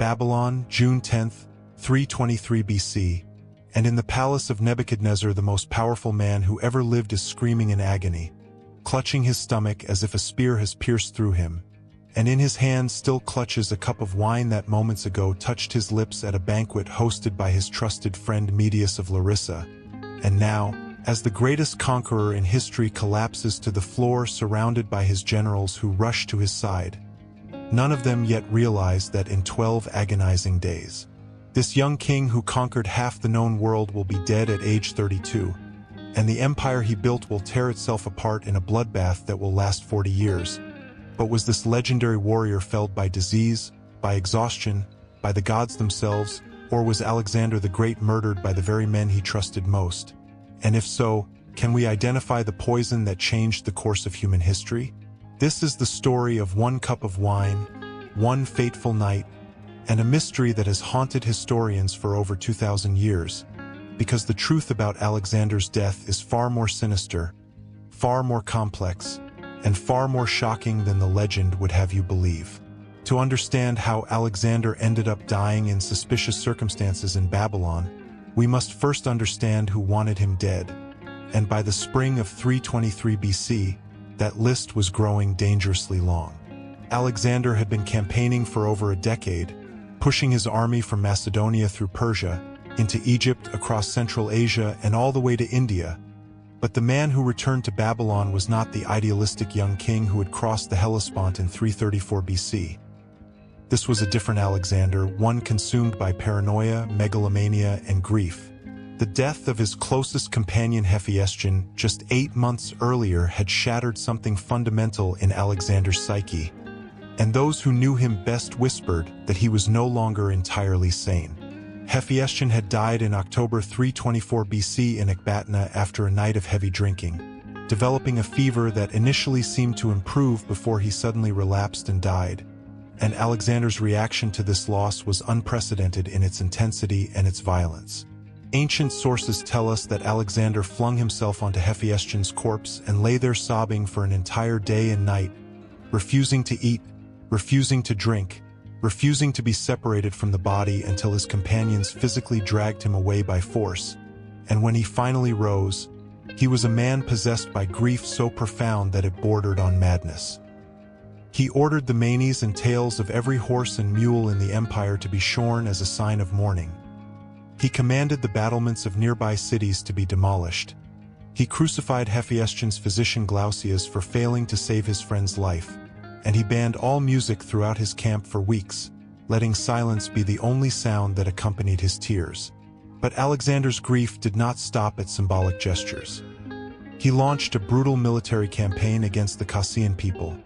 Babylon, June 10, 323 BC, and in the palace of Nebuchadnezzar, the most powerful man who ever lived is screaming in agony, clutching his stomach as if a spear has pierced through him, and in his hand still clutches a cup of wine that moments ago touched his lips at a banquet hosted by his trusted friend Medius of Larissa, and now, as the greatest conqueror in history collapses to the floor surrounded by his generals who rush to his side. None of them yet realize that in 12 agonizing days, this young king who conquered half the known world will be dead at age 32, and the empire he built will tear itself apart in a bloodbath that will last 40 years. But was this legendary warrior felled by disease, by exhaustion, by the gods themselves, or was Alexander the Great murdered by the very men he trusted most? And if so, can we identify the poison that changed the course of human history? This is the story of one cup of wine, one fateful night, and a mystery that has haunted historians for over 2,000 years, because the truth about Alexander's death is far more sinister, far more complex, and far more shocking than the legend would have you believe. To understand how Alexander ended up dying in suspicious circumstances in Babylon, we must first understand who wanted him dead, and by the spring of 323 BC, that list was growing dangerously long. Alexander had been campaigning for over a decade, pushing his army from Macedonia through Persia, into Egypt, across Central Asia, and all the way to India. But the man who returned to Babylon was not the idealistic young king who had crossed the Hellespont in 334 BC. This was a different Alexander, one consumed by paranoia, megalomania, and grief. The death of his closest companion Hephaestion just 8 months earlier had shattered something fundamental in Alexander's psyche, and those who knew him best whispered that he was no longer entirely sane. Hephaestion had died in October 324 BC in Ecbatana after a night of heavy drinking, developing a fever that initially seemed to improve before he suddenly relapsed and died. And Alexander's reaction to this loss was unprecedented in its intensity and its violence. Ancient sources tell us that Alexander flung himself onto Hephaestion's corpse and lay there sobbing for an entire day and night, refusing to eat, refusing to drink, refusing to be separated from the body until his companions physically dragged him away by force. And when he finally rose, he was a man possessed by grief so profound that it bordered on madness. He ordered the manes and tails of every horse and mule in the empire to be shorn as a sign of mourning. He commanded the battlements of nearby cities to be demolished. He crucified Hephaestion's physician Glaucias for failing to save his friend's life, and he banned all music throughout his camp for weeks, letting silence be the only sound that accompanied his tears. But Alexander's grief did not stop at symbolic gestures. He launched a brutal military campaign against the Cassander people,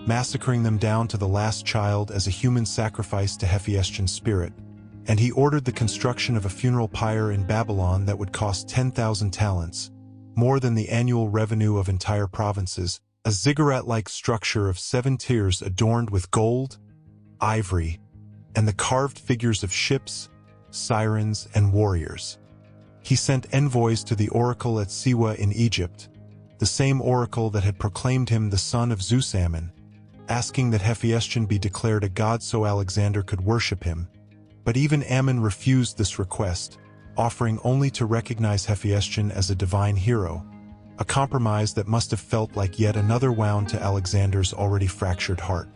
massacring them down to the last child as a human sacrifice to Hephaestion's spirit, and he ordered the construction of a funeral pyre in Babylon that would cost 10,000 talents, more than the annual revenue of entire provinces, a ziggurat-like structure of 7 tiers adorned with gold, ivory, and the carved figures of ships, sirens, and warriors. He sent envoys to the oracle at Siwa in Egypt, the same oracle that had proclaimed him the son of Zeus Ammon, asking that Hephaestion be declared a god so Alexander could worship him. But even Ammon refused this request, offering only to recognize Hephaestion as a divine hero, a compromise that must have felt like yet another wound to Alexander's already fractured heart.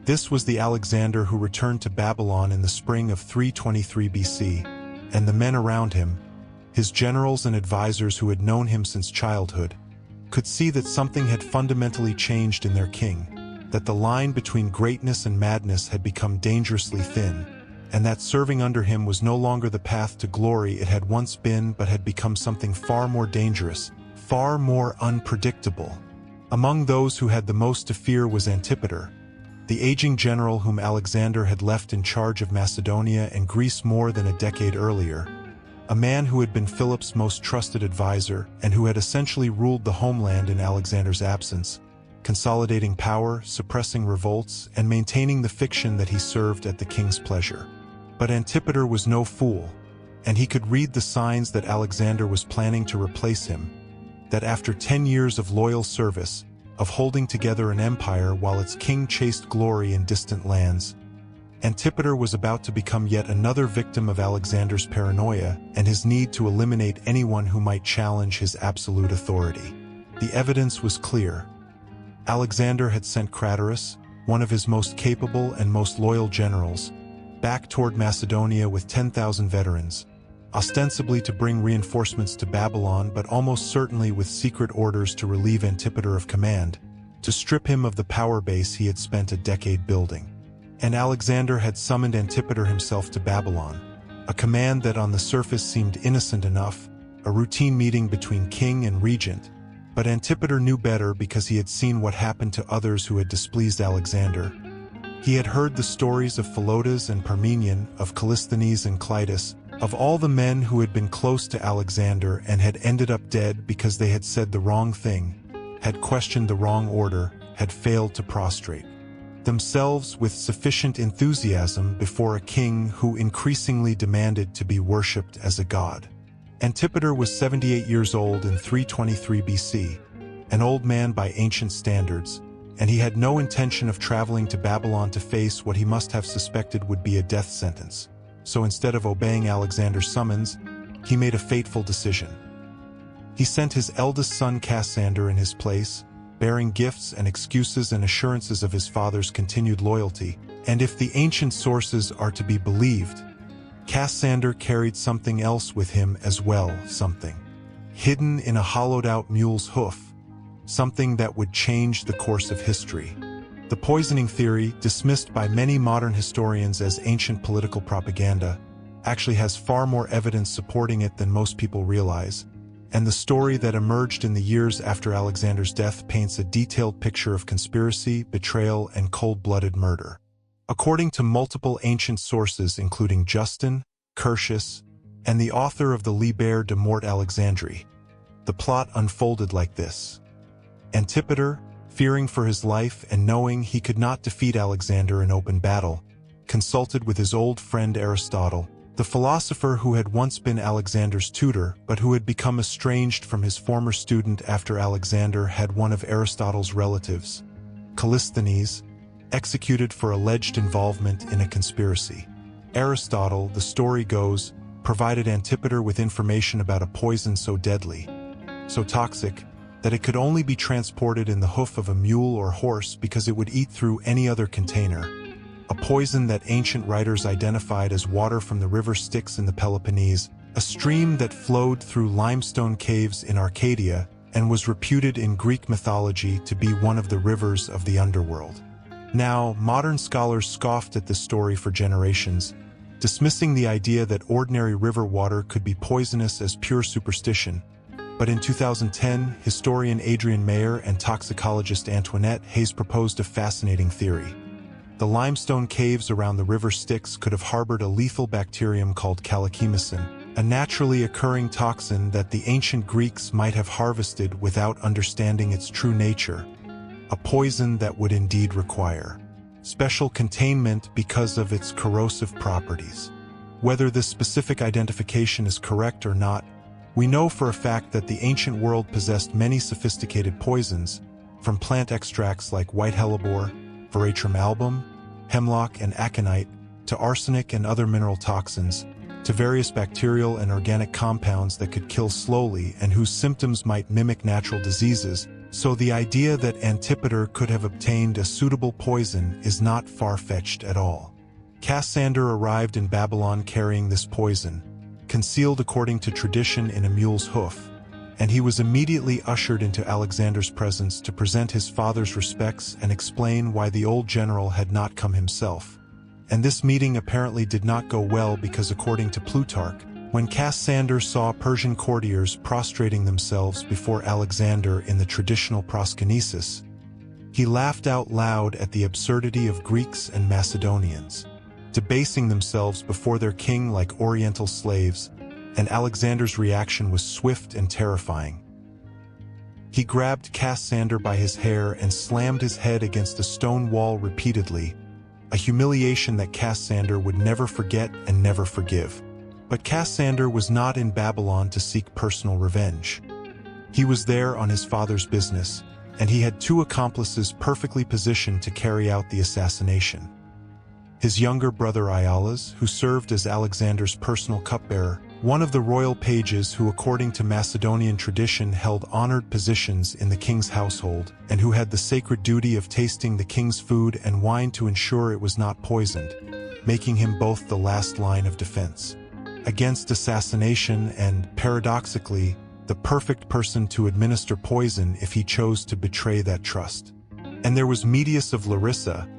This was the Alexander who returned to Babylon in the spring of 323 BC, and the men around him, his generals and advisors who had known him since childhood, could see that something had fundamentally changed in their king, that the line between greatness and madness had become dangerously thin, and that serving under him was no longer the path to glory it had once been but had become something far more dangerous, far more unpredictable. Among those who had the most to fear was Antipater, the aging general whom Alexander had left in charge of Macedonia and Greece more than a decade earlier, a man who had been Philip's most trusted advisor and who had essentially ruled the homeland in Alexander's absence, consolidating power, suppressing revolts, and maintaining the fiction that he served at the king's pleasure. But Antipater was no fool, and he could read the signs that Alexander was planning to replace him, that after 10 years of loyal service, of holding together an empire while its king chased glory in distant lands, Antipater was about to become yet another victim of Alexander's paranoia and his need to eliminate anyone who might challenge his absolute authority. The evidence was clear. Alexander had sent Craterus, one of his most capable and most loyal generals, back toward Macedonia with 10,000 veterans, ostensibly to bring reinforcements to Babylon, but almost certainly with secret orders to relieve Antipater of command, to strip him of the power base he had spent a decade building. And Alexander had summoned Antipater himself to Babylon, a command that on the surface seemed innocent enough, a routine meeting between king and regent. But Antipater knew better because he had seen what happened to others who had displeased Alexander. He had heard the stories of Philotas and Parmenion, of Callisthenes and Clitus, of all the men who had been close to Alexander and had ended up dead because they had said the wrong thing, had questioned the wrong order, had failed to prostrate themselves with sufficient enthusiasm before a king who increasingly demanded to be worshipped as a god. Antipater was 78 years old in 323 BC, an old man by ancient standards, and he had no intention of traveling to Babylon to face what he must have suspected would be a death sentence. So instead of obeying Alexander's summons, he made a fateful decision. He sent his eldest son Cassander in his place, bearing gifts and excuses and assurances of his father's continued loyalty. And if the ancient sources are to be believed, Cassander carried something else with him as well, something hidden in a hollowed-out mule's hoof, something that would change the course of history. The poisoning theory, dismissed by many modern historians as ancient political propaganda, actually has far more evidence supporting it than most people realize, and the story that emerged in the years after Alexander's death paints a detailed picture of conspiracy, betrayal, and cold-blooded murder. According to multiple ancient sources including Justin, Curtius, and the author of the Liber de Mort Alexandri, the plot unfolded like this. Antipater, fearing for his life and knowing he could not defeat Alexander in open battle, consulted with his old friend Aristotle, the philosopher who had once been Alexander's tutor but who had become estranged from his former student after Alexander had one of Aristotle's relatives, Callisthenes, executed for alleged involvement in a conspiracy. Aristotle, the story goes, provided Antipater with information about a poison so deadly, so toxic, that it could only be transported in the hoof of a mule or horse because it would eat through any other container. A poison that ancient writers identified as water from the river Styx in the Peloponnese, a stream that flowed through limestone caves in Arcadia and was reputed in Greek mythology to be one of the rivers of the underworld. Now, modern scholars scoffed at this story for generations, dismissing the idea that ordinary river water could be poisonous as pure superstition. But in 2010, historian Adrian Mayer and toxicologist Antoinette Hayes proposed a fascinating theory. The limestone caves around the river Styx could have harbored a lethal bacterium called kalachemicin, a naturally occurring toxin that the ancient Greeks might have harvested without understanding its true nature, a poison that would indeed require special containment because of its corrosive properties. Whether this specific identification is correct or not, we know for a fact that the ancient world possessed many sophisticated poisons, from plant extracts like white hellebore, Veratrum album, hemlock and aconite, to arsenic and other mineral toxins, to various bacterial and organic compounds that could kill slowly and whose symptoms might mimic natural diseases. So the idea that Antipater could have obtained a suitable poison is not far-fetched at all. Cassander arrived in Babylon carrying this poison, concealed according to tradition in a mule's hoof, and he was immediately ushered into Alexander's presence to present his father's respects and explain why the old general had not come himself. And this meeting apparently did not go well because, according to Plutarch, when Cassander saw Persian courtiers prostrating themselves before Alexander in the traditional proskynesis, he laughed out loud at the absurdity of Greeks and Macedonians debasing themselves before their king like oriental slaves, and Alexander's reaction was swift and terrifying. He grabbed Cassander by his hair and slammed his head against a stone wall repeatedly, a humiliation that Cassander would never forget and never forgive. But Cassander was not in Babylon to seek personal revenge. He was there on his father's business, and he had two accomplices perfectly positioned to carry out the assassination. his younger brother Iollas, who served as Alexander's personal cupbearer, one of the royal pages who, according to Macedonian tradition, held honored positions in the king's household, and who had the sacred duty of tasting the king's food and wine to ensure it was not poisoned, making him both the last line of defense against assassination and, paradoxically, the perfect person to administer poison if he chose to betray that trust. And there was Medius of Larissa,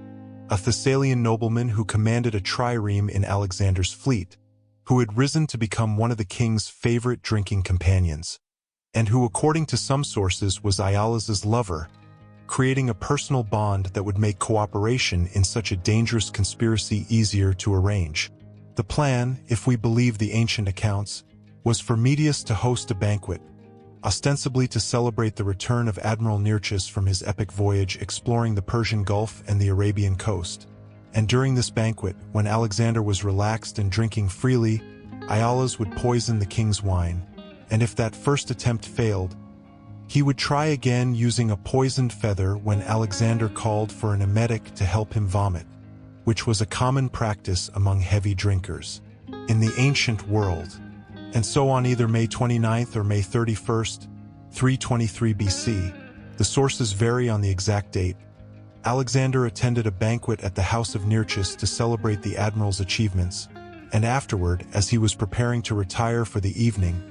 a Thessalian nobleman who commanded a trireme in Alexander's fleet, who had risen to become one of the king's favorite drinking companions, and who, according to some sources, was Iollas's lover, creating a personal bond that would make cooperation in such a dangerous conspiracy easier to arrange. The plan, if we believe the ancient accounts, was for Medius to host a banquet, ostensibly to celebrate the return of Admiral Nearchus from his epic voyage exploring the Persian Gulf and the Arabian coast. And during this banquet, when Alexander was relaxed and drinking freely, Iollas would poison the king's wine, and if that first attempt failed, he would try again using a poisoned feather when Alexander called for an emetic to help him vomit, which was a common practice among heavy drinkers in the ancient world. And so on either May 29th or May 31st, 323 BC, the sources vary on the exact date, Alexander attended a banquet at the house of Nearchus to celebrate the admiral's achievements, and afterward, as he was preparing to retire for the evening,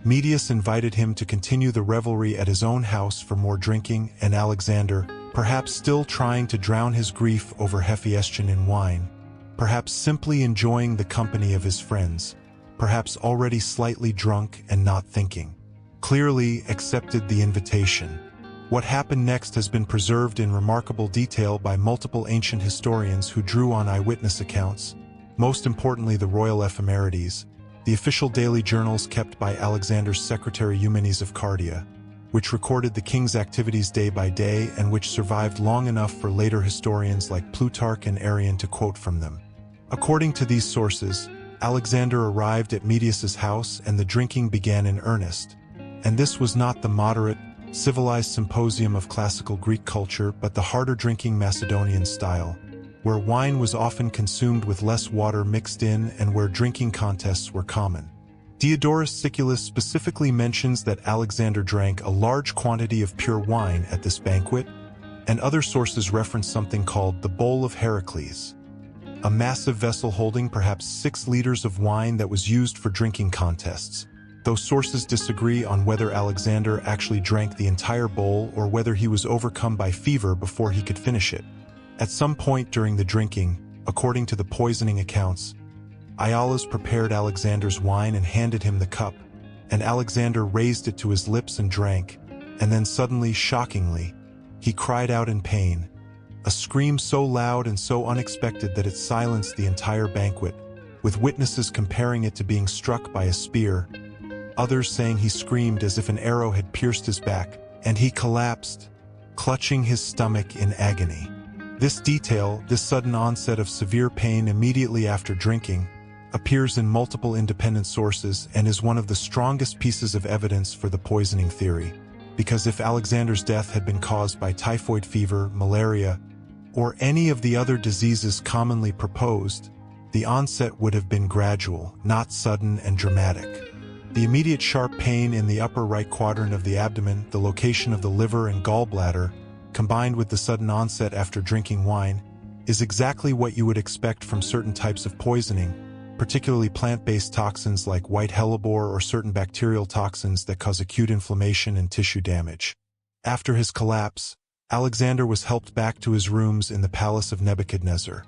Medius invited him to continue the revelry at his own house for more drinking, and Alexander, perhaps still trying to drown his grief over Hephaestion in wine, perhaps simply enjoying the company of his friends, perhaps already slightly drunk and not thinking, clearly accepted the invitation. What happened next has been preserved in remarkable detail by multiple ancient historians who drew on eyewitness accounts, most importantly the royal ephemerides, the official daily journals kept by Alexander's secretary Eumenes of Cardia, which recorded the king's activities day by day and which survived long enough for later historians like Plutarch and Arrian to quote from them. According to these sources, Alexander arrived at Medius's house and the drinking began in earnest. And this was not the moderate, civilized symposium of classical Greek culture, but the harder drinking Macedonian style, where wine was often consumed with less water mixed in and where drinking contests were common. Diodorus Siculus specifically mentions that Alexander drank a large quantity of pure wine at this banquet, and other sources reference something called the Bowl of Heracles, a massive vessel holding perhaps 6 liters of wine that was used for drinking contests, though sources disagree on whether Alexander actually drank the entire bowl or whether he was overcome by fever before he could finish it. At some point during the drinking, according to the poisoning accounts, Iollas prepared Alexander's wine and handed him the cup, and Alexander raised it to his lips and drank, and then suddenly, shockingly, he cried out in pain, a scream so loud and so unexpected that it silenced the entire banquet, with witnesses comparing it to being struck by a spear, others saying he screamed as if an arrow had pierced his back, and he collapsed, clutching his stomach in agony. This detail, this sudden onset of severe pain immediately after drinking, appears in multiple independent sources and is one of the strongest pieces of evidence for the poisoning theory, because if Alexander's death had been caused by typhoid fever, malaria, or any of the other diseases commonly proposed, the onset would have been gradual, not sudden and dramatic. The immediate sharp pain in the upper right quadrant of the abdomen, the location of the liver and gallbladder, combined with the sudden onset after drinking wine, is exactly what you would expect from certain types of poisoning, particularly plant-based toxins like white hellebore or certain bacterial toxins that cause acute inflammation and tissue damage. After his collapse, Alexander was helped back to his rooms in the palace of Nebuchadnezzar,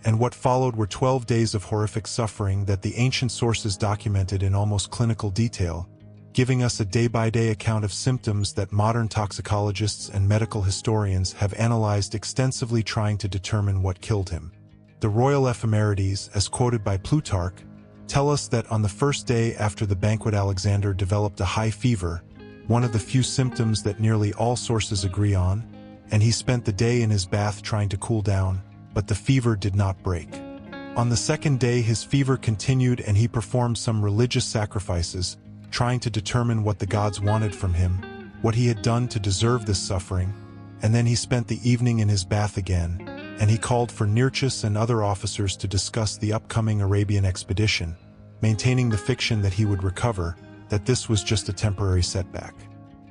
and what followed were 12 days of horrific suffering that the ancient sources documented in almost clinical detail, giving us a day-by-day account of symptoms that modern toxicologists and medical historians have analyzed extensively trying to determine what killed him. The royal ephemerides, as quoted by Plutarch, tell us that on the first day after the banquet Alexander developed a high fever, one of the few symptoms that nearly all sources agree on, and he spent the day in his bath trying to cool down, but the fever did not break. On the second day his fever continued and he performed some religious sacrifices, trying to determine what the gods wanted from him, what he had done to deserve this suffering, and then he spent the evening in his bath again, and he called for Nearchus and other officers to discuss the upcoming Arabian expedition, maintaining the fiction that he would recover, that this was just a temporary setback.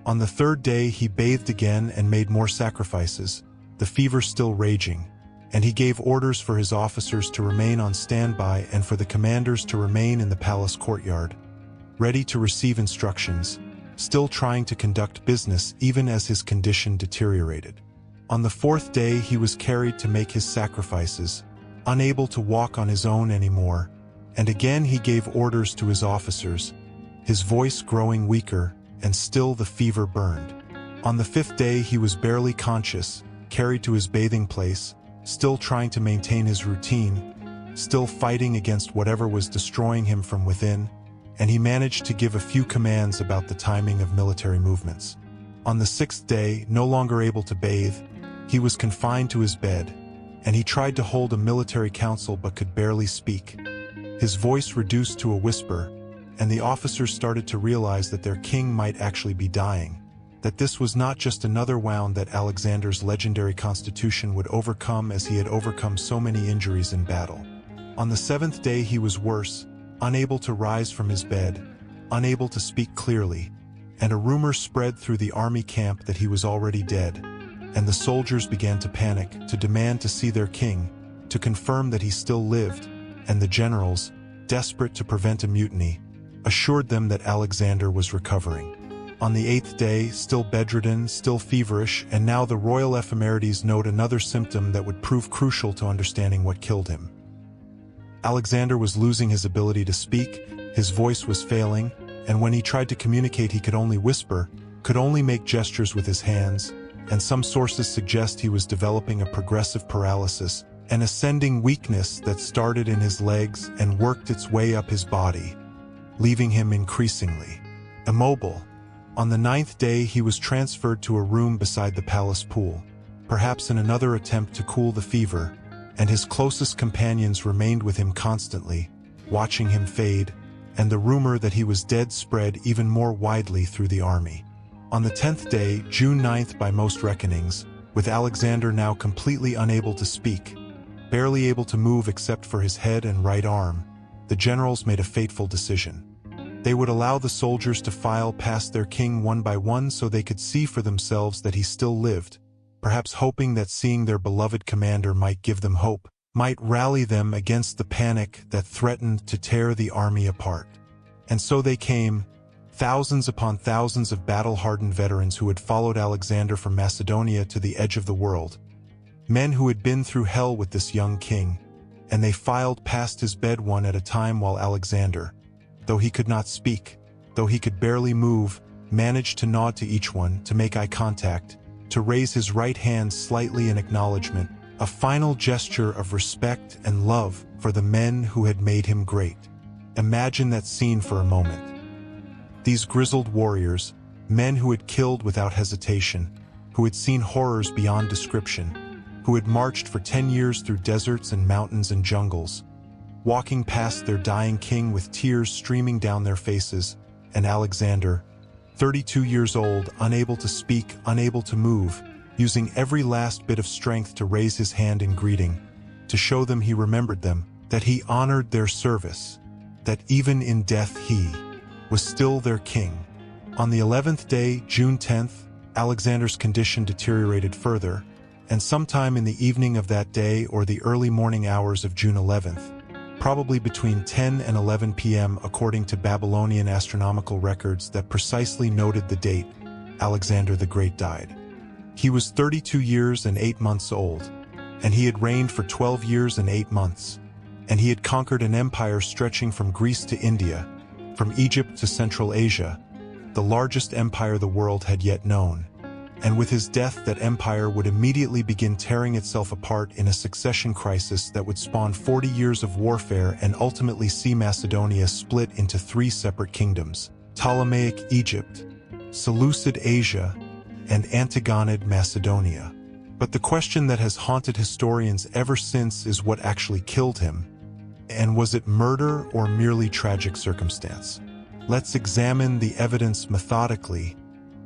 On the third day he bathed again and made more sacrifices, the fever still raging, and he gave orders for his officers to remain on standby and for the commanders to remain in the palace courtyard, ready to receive instructions, still trying to conduct business even as his condition deteriorated. On the fourth day he was carried to make his sacrifices, unable to walk on his own anymore, and again he gave orders to his officers, his voice growing weaker, and still the fever burned. On the fifth day he was barely conscious, carried to his bathing place, still trying to maintain his routine, still fighting against whatever was destroying him from within, and he managed to give a few commands about the timing of military movements. On the sixth day, no longer able to bathe, he was confined to his bed, and he tried to hold a military council but could barely speak. His voice reduced to a whisper, and the officers started to realize that their king might actually be dying, that this was not just another wound that Alexander's legendary constitution would overcome as he had overcome so many injuries in battle. On the seventh day he was worse, unable to rise from his bed, unable to speak clearly, and a rumor spread through the army camp that he was already dead, and the soldiers began to panic, to demand to see their king, to confirm that he still lived, and the generals, desperate to prevent a mutiny, assured them that Alexander was recovering. On the eighth day, still bedridden, still feverish, and now the royal ephemerides note another symptom that would prove crucial to understanding what killed him. Alexander was losing his ability to speak, his voice was failing, and when he tried to communicate he could only whisper, could only make gestures with his hands, and some sources suggest he was developing a progressive paralysis, an ascending weakness that started in his legs and worked its way up his body, leaving him increasingly immobile. On the ninth day he was transferred to a room beside the palace pool, perhaps in another attempt to cool the fever, and his closest companions remained with him constantly, watching him fade, and the rumor that he was dead spread even more widely through the army. On the 10th day, June 9th by most reckonings, with Alexander now completely unable to speak, barely able to move except for his head and right arm, the generals made a fateful decision. They would allow the soldiers to file past their king one by one so they could see for themselves that he still lived, perhaps hoping that seeing their beloved commander might give them hope, might rally them against the panic that threatened to tear the army apart. And so they came, thousands upon thousands of battle-hardened veterans who had followed Alexander from Macedonia to the edge of the world, men who had been through hell with this young king, and they filed past his bed one at a time while Alexander, though he could not speak, though he could barely move, managed to nod to each one, to make eye contact, to raise his right hand slightly in acknowledgement, a final gesture of respect and love for the men who had made him great. Imagine that scene for a moment. These grizzled warriors, men who had killed without hesitation, who had seen horrors beyond description, who had marched for 10 years through deserts and mountains and jungles, walking past their dying king with tears streaming down their faces, and Alexander, 32 years old, unable to speak, unable to move, using every last bit of strength to raise his hand in greeting, to show them he remembered them, that he honored their service, that even in death he was still their king. On the 11th day, June 10th, Alexander's condition deteriorated further, and sometime in the evening of that day or the early morning hours of June 11th, probably between 10 and 11 p.m. according to Babylonian astronomical records that precisely noted the date, Alexander the Great died. He was 32 years and 8 months old, and he had reigned for 12 years and 8 months, and he had conquered an empire stretching from Greece to India, from Egypt to Central Asia, the largest empire the world had yet known. And with his death, that empire would immediately begin tearing itself apart in a succession crisis that would spawn 40 years of warfare and ultimately see Macedonia split into 3 separate kingdoms: Ptolemaic Egypt, Seleucid Asia, and Antigonid Macedonia. But the question that has haunted historians ever since is what actually killed him. And was it murder or merely tragic circumstance? Let's examine the evidence methodically,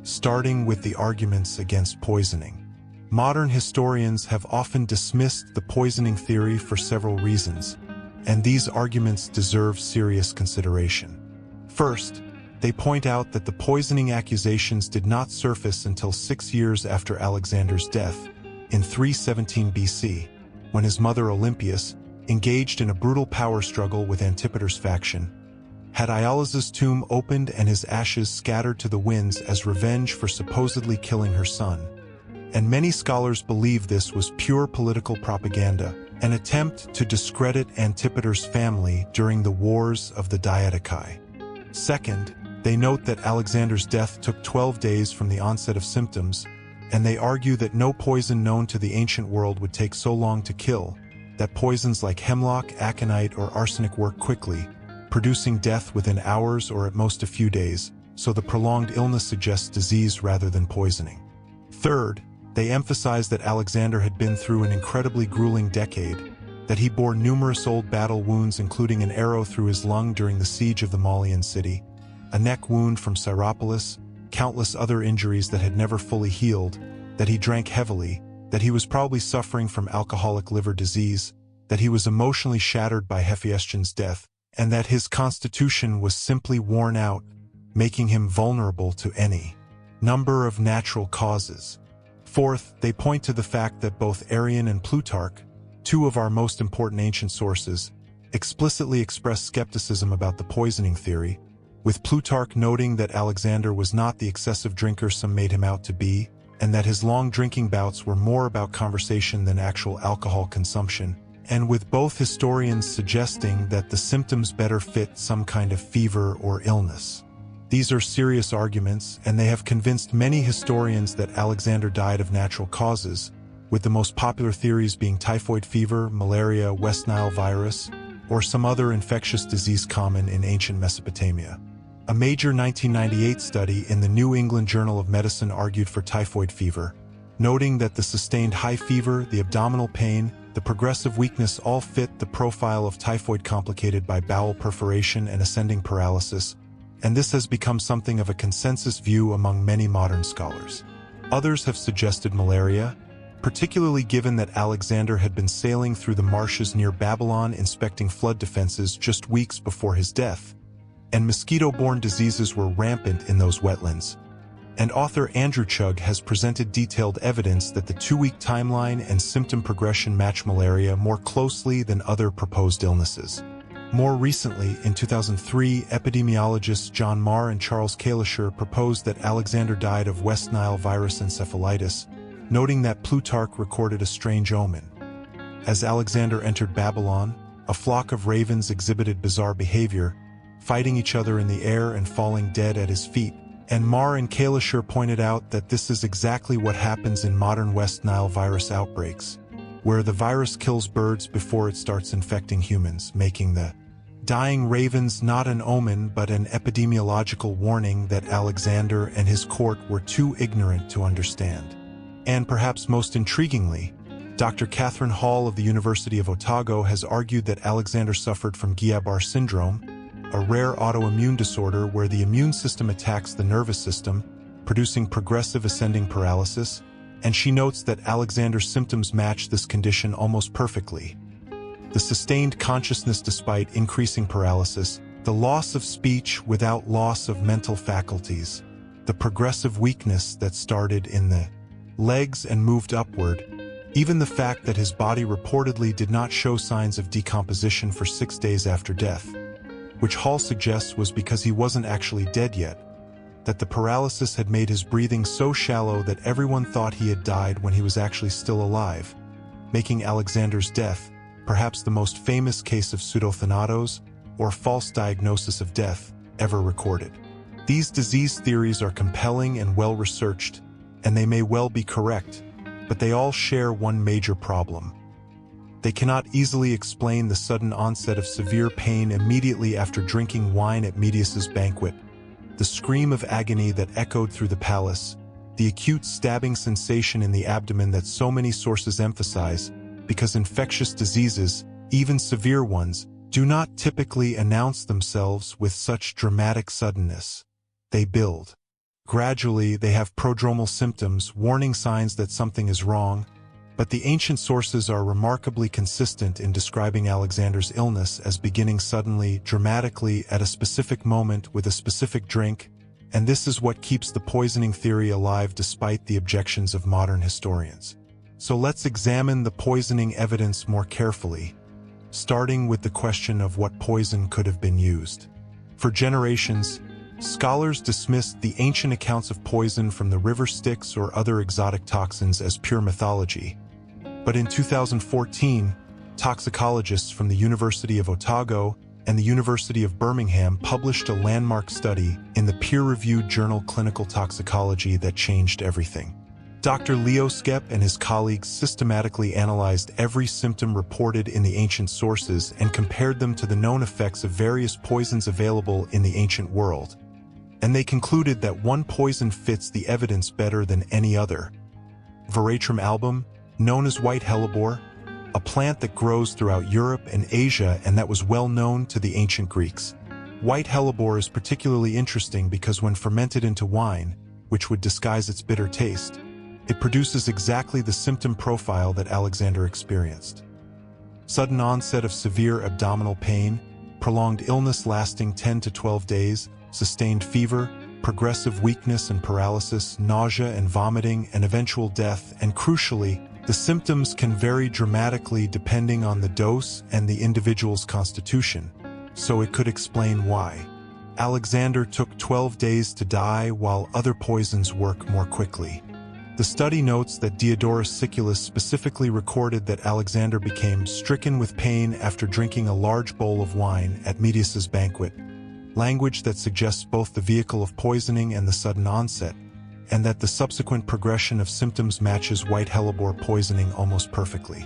starting with the arguments against poisoning. Modern historians have often dismissed the poisoning theory for several reasons, and these arguments deserve serious consideration. First, they point out that the poisoning accusations did not surface until 6 years after Alexander's death, in 317 BC, when his mother Olympias, engaged in a brutal power struggle with Antipater's faction, had Iollas's tomb opened and his ashes scattered to the winds as revenge for supposedly killing her son. And many scholars believe this was pure political propaganda, an attempt to discredit Antipater's family during the wars of the Diadochi. Second, they note that Alexander's death took 12 days from the onset of symptoms, and they argue that no poison known to the ancient world would take so long to kill, that poisons like hemlock, aconite, or arsenic work quickly, producing death within hours or at most a few days, so the prolonged illness suggests disease rather than poisoning. Third, they emphasize that Alexander had been through an incredibly grueling decade, that he bore numerous old battle wounds including an arrow through his lung during the siege of the Malian city, a neck wound from Syropolis, countless other injuries that had never fully healed, that he drank heavily, that he was probably suffering from alcoholic liver disease, that he was emotionally shattered by Hephaestion's death, and that his constitution was simply worn out, making him vulnerable to any number of natural causes. Fourth, they point to the fact that both Arrian and Plutarch, two of our most important ancient sources, explicitly express skepticism about the poisoning theory, with Plutarch noting that Alexander was not the excessive drinker some made him out to be, and that his long drinking bouts were more about conversation than actual alcohol consumption, and with both historians suggesting that the symptoms better fit some kind of fever or illness. These are serious arguments, and they have convinced many historians that Alexander died of natural causes, with the most popular theories being typhoid fever, malaria, West Nile virus, or some other infectious disease common in ancient Mesopotamia. A major 1998 study in the New England Journal of Medicine argued for typhoid fever, noting that the sustained high fever, the abdominal pain, the progressive weakness all fit the profile of typhoid complicated by bowel perforation and ascending paralysis, and this has become something of a consensus view among many modern scholars. Others have suggested malaria, particularly given that Alexander had been sailing through the marshes near Babylon inspecting flood defenses just weeks before his death, and mosquito-borne diseases were rampant in those wetlands. And author Andrew Chugg has presented detailed evidence that the 2-week timeline and symptom progression match malaria more closely than other proposed illnesses. More recently, in 2003, epidemiologists John Marr and Charles Kalischer proposed that Alexander died of West Nile virus encephalitis, noting that Plutarch recorded a strange omen. As Alexander entered Babylon, a flock of ravens exhibited bizarre behavior, fighting each other in the air and falling dead at his feet, and Marr and Kalischer pointed out that this is exactly what happens in modern West Nile virus outbreaks, where the virus kills birds before it starts infecting humans, making the dying ravens not an omen but an epidemiological warning that Alexander and his court were too ignorant to understand. And perhaps most intriguingly, Dr. Catherine Hall of the University of Otago has argued that Alexander suffered from Guillain-Barré syndrome, a rare autoimmune disorder where the immune system attacks the nervous system, producing progressive ascending paralysis, and she notes that Alexander's symptoms match this condition almost perfectly. The sustained consciousness despite increasing paralysis, the loss of speech without loss of mental faculties, the progressive weakness that started in the legs and moved upward, even the fact that his body reportedly did not show signs of decomposition for 6 days after death, which Hall suggests was because he wasn't actually dead yet, that the paralysis had made his breathing so shallow that everyone thought he had died when he was actually still alive, making Alexander's death perhaps the most famous case of pseudothanatos, or false diagnosis of death, ever recorded. These disease theories are compelling and well-researched, and they may well be correct, but they all share one major problem. They cannot easily explain the sudden onset of severe pain immediately after drinking wine at Medius's banquet, the scream of agony that echoed through the palace, the acute stabbing sensation in the abdomen that so many sources emphasize, because infectious diseases, even severe ones, do not typically announce themselves with such dramatic suddenness. They build. Gradually, they have prodromal symptoms, warning signs that something is wrong, but the ancient sources are remarkably consistent in describing Alexander's illness as beginning suddenly, dramatically, at a specific moment with a specific drink, and this is what keeps the poisoning theory alive despite the objections of modern historians. So let's examine the poisoning evidence more carefully, starting with the question of what poison could have been used. For generations, scholars dismissed the ancient accounts of poison from the river Styx or other exotic toxins as pure mythology. But in 2014, toxicologists from the University of Otago and the University of Birmingham published a landmark study in the peer-reviewed journal Clinical Toxicology that changed everything. Dr. Leo Skep and his colleagues systematically analyzed every symptom reported in the ancient sources and compared them to the known effects of various poisons available in the ancient world. And they concluded that one poison fits the evidence better than any other. Veratrum album, known as white hellebore, a plant that grows throughout Europe and Asia and that was well known to the ancient Greeks. White hellebore is particularly interesting because when fermented into wine, which would disguise its bitter taste, it produces exactly the symptom profile that Alexander experienced. Sudden onset of severe abdominal pain, prolonged illness lasting 10 to 12 days, sustained fever, progressive weakness and paralysis, nausea and vomiting, and eventual death, and crucially, the symptoms can vary dramatically depending on the dose and the individual's constitution, so it could explain why Alexander took 12 days to die while other poisons work more quickly. The study notes that Diodorus Siculus specifically recorded that Alexander became stricken with pain after drinking a large bowl of wine at Medius's banquet, language that suggests both the vehicle of poisoning and the sudden onset, and that the subsequent progression of symptoms matches white hellebore poisoning almost perfectly.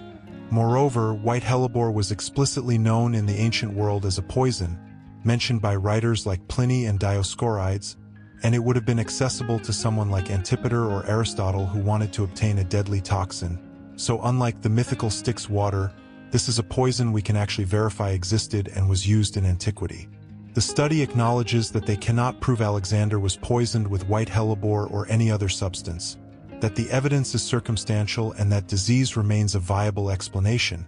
Moreover, white hellebore was explicitly known in the ancient world as a poison, mentioned by writers like Pliny and Dioscorides, and it would have been accessible to someone like Antipater or Aristotle who wanted to obtain a deadly toxin. So unlike the mythical Styx water, this is a poison we can actually verify existed and was used in antiquity. The study acknowledges that they cannot prove Alexander was poisoned with white hellebore or any other substance, that the evidence is circumstantial and that disease remains a viable explanation.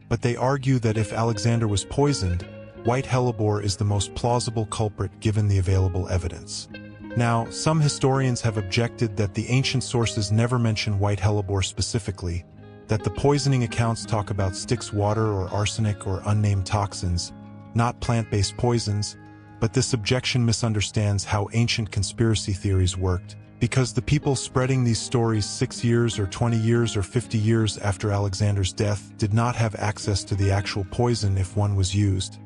But they argue that if Alexander was poisoned, white hellebore is the most plausible culprit given the available evidence. Now, some historians have objected that the ancient sources never mention white hellebore specifically, that the poisoning accounts talk about Styx water or arsenic or unnamed toxins, not plant-based poisons, but this objection misunderstands how ancient conspiracy theories worked, because the people spreading these stories 6 years or 20 years or 50 years after Alexander's death did not have access to the actual poison if one was used,